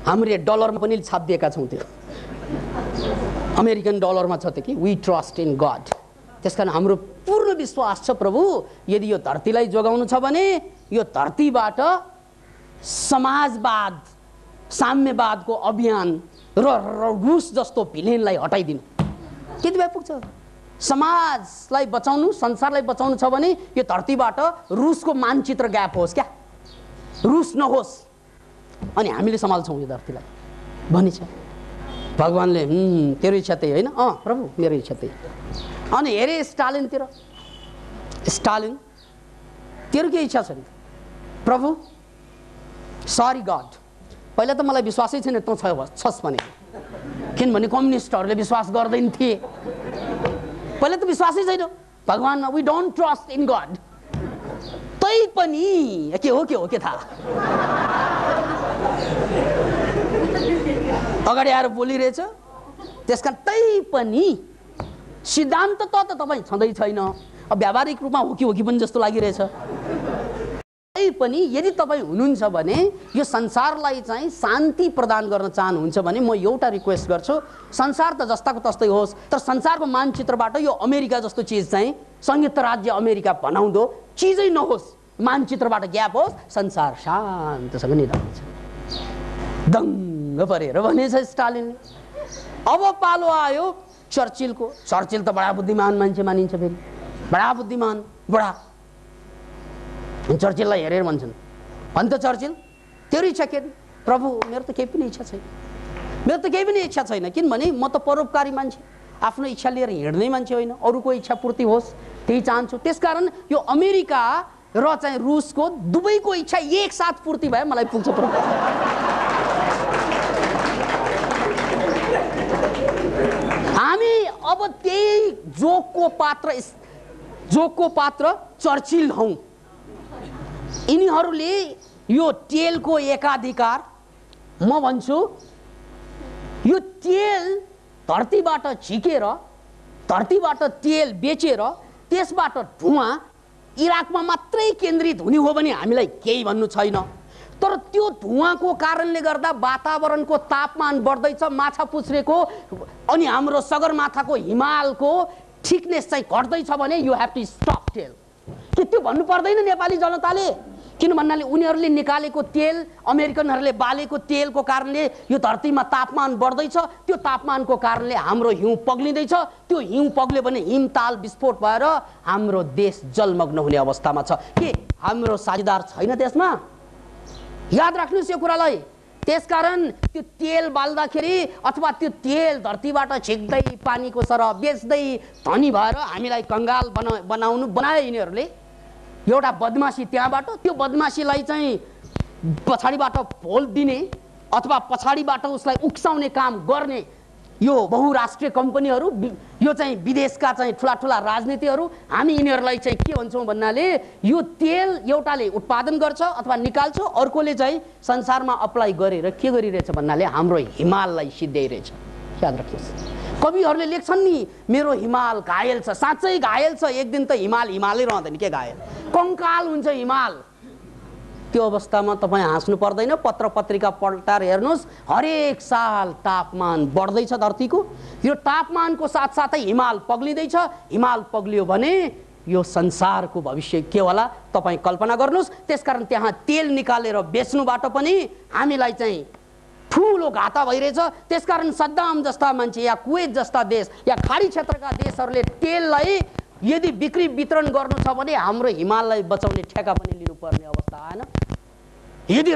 हामीले डलरमा पनि छापिदिएका छौं, त्यो अमेरिकन डलरमा छ त्यो कि वी ट्रस्ट इन गॉड। त्यसकारण हाम्रो पूर्ण विश्वास छ प्रभु, यदि यो धरतीलाई जोगाउनु छ भने यो धरतीबाट समाजवाद, साम्यवादको अभियान र रुस जस्तो भिलेनलाई हटाइदिनु। त्यति भए पुग्छ। समाजलाई बचाउनु, संसारलाई बचाउनु छ भने यो धरतीबाट रुसको मानचित्र ग्याप होस्, क्या रुस नहोस्, अनि हामीले सम्हाल्छौँ यो धरतीलाई भनिन्छ। भगवानले तेरो इच्छा त्यही होइन? प्रभु मेरो इच्छा त्यही। अनि हेरे स्टालिनतिर, स्टालिन तेरो के इच्छा छ नि? प्रभु सरी गॉड, पहिला त मलाई विश्वासै छैन तँ छस् भने, किनभने कम्युनिस्टहरूले विश्वास गर्दैन थिए, पहिला त विश्वासै छैन भगवानमा, we don't trust in God. तै पनि के हो के थाहा, अगाडि आएर बोलिरहेछ। त्यसकारण तै पनि सिद्धान्त त तपाईँ छँदै छैन, अब व्यावहारिक रूपमा हो कि पनि जस्तो लागिरहेछ। तै पनि यदि तपाईँ हुनुहुन्छ भने यो संसारलाई चाहिँ शान्ति प्रदान गर्न चाहनुहुन्छ भने म एउटा रिक्वेस्ट गर्छु, संसार त जस्ताको तस्तै होस्, तर संसारको मानचित्रबाट यो अमेरिका जस्तो चिज चाहिँ संयुक्त राज्य अमेरिका बनाउँदो चिजै नहोस्, मानचित्रबाट ग्याप होस्, संसार शान्तसँग नि रहन्छ। दङ्ग परेर भनेछ स्टालिनले। अब पालो आयो चर्चिलको। चर्चिल त बडा बुद्धिमान मान्छे मानिन्छ, फेरि बडा बुद्धिमान, बडा। चर्चिललाई हेरेर भन्छन्, अन्त चर्चिल तेरो इच्छा के? प्रभु मेरो त केही पनि इच्छा छैन, मेरो त केही पनि इच्छा छैन, किनभने म त परोपकारी मान्छे, आफ्नो इच्छा लिएर हिँड्ने मान्छे होइन, अरूको इच्छा पूर्ति होस् त्यही चाहन्छु। त्यसकारण यो अमेरिका र चाहिँ रुसको दुवैको इच्छा एकसाथ पूर्ति भए मलाई पुग्छ प्रभु। हामी अब त्यही जोकको पात्र चर्चिल हौं। यिनीहरूले यो तेलको एकाधिकार, म भन्छु यो तेल धरतीबाट झिकेर, धरतीबाट तेल बेचेर त्यसबाट धुवाँ इराकमा मात्रै केन्द्रित हुने हो भने हामीलाई केही भन्नु छैन, तर त्यो धुवाँको कारणले गर्दा वातावरणको तापमान बढ्दैछ, माछा पुछ्रेको अनि हाम्रो सगरमाथाको हिमालको थिकनेस चाहिँ घट्दैछ भने यु हेभ टु स्टप तेल। के त्यो भन्नु पर्दैन नेपाली जनताले? किन भन्नाले उनीहरूले निकालेको तेल, अमेरिकनहरूले बालेको तेलको कारणले यो धरतीमा तापमान बढ्दैछ, त्यो तापमानको कारणले हाम्रो हिउँ पग्लिँदैछ, त्यो हिउँ पग्ल्यो भने हिमताल विस्फोट भएर हाम्रो देश जलमग्न हुने अवस्थामा छ। के हाम्रो साझेदार छैन त्यसमा? याद राख्नुहोस् यो कुरालाई। त्यसकारण त्यो तेल बाल्दाखेरि अथवा त्यो तेल धरतीबाट छिक्दै पानीको सरह बेच्दै धनी भएर हामीलाई कंगाल बनाए यिनीहरूले। एउटा बदमाशी त्यहाँबाट, त्यो बदमाशीलाई चाहिँ पछाडिबाट भोल दिने अथवा पछाडिबाट उसलाई उक्साउने काम गर्ने यो बहुराष्ट्रिय कम्पनीहरू, यो चाहिँ विदेशका चाहिँ ठुला राजनीतिहरू, हामी यिनीहरूलाई चाहिँ के भन्छौँ भन्नाले यो तेल एउटाले उत्पादन गर्छ अथवा निकाल्छ, अर्कोले चाहिँ संसारमा अप्लाई गरेर के गरिरहेछ भन्नाले हाम्रो हिमाललाई सिद्ध्याइरहेछ। याद राख्नुहोस्। कविहरूले लेख्छन् नि मेरो हिमाल घायल छ, साँच्चै घायल छ, एक दिन त हिमालै रहँदैन, के घायल कङ्काल हुन्छ हिमाल। त्यो अवस्थामा तपाईँ हाँस्नु पर्दैन। पत्र पत्रिका पल्टाएर हेर्नुहोस्, हरेक साल तापमान बढ्दैछ धरतीको। यो तापमानको साथसाथै हिमाल पग्लिँदैछ। हिमाल पग्लियो भने यो संसारको भविष्य के होला तपाईँ कल्पना गर्नुहोस्। त्यसकारण त्यहाँ तेल निकालेर बेच्नुबाट पनि हामीलाई चाहिँ ठुलो घाटा भइरहेछ। त्यसकारण सद्दाम जस्ता मान्छे या कुवेत जस्ता देश या खाडी क्षेत्रका देशहरूले तेललाई यदि बिक्री वितरण गर्नु छ भने हाम्रो हिमाललाई बचाउने ठेका पनि लिनुपर्ने अवस्था आएन। यदि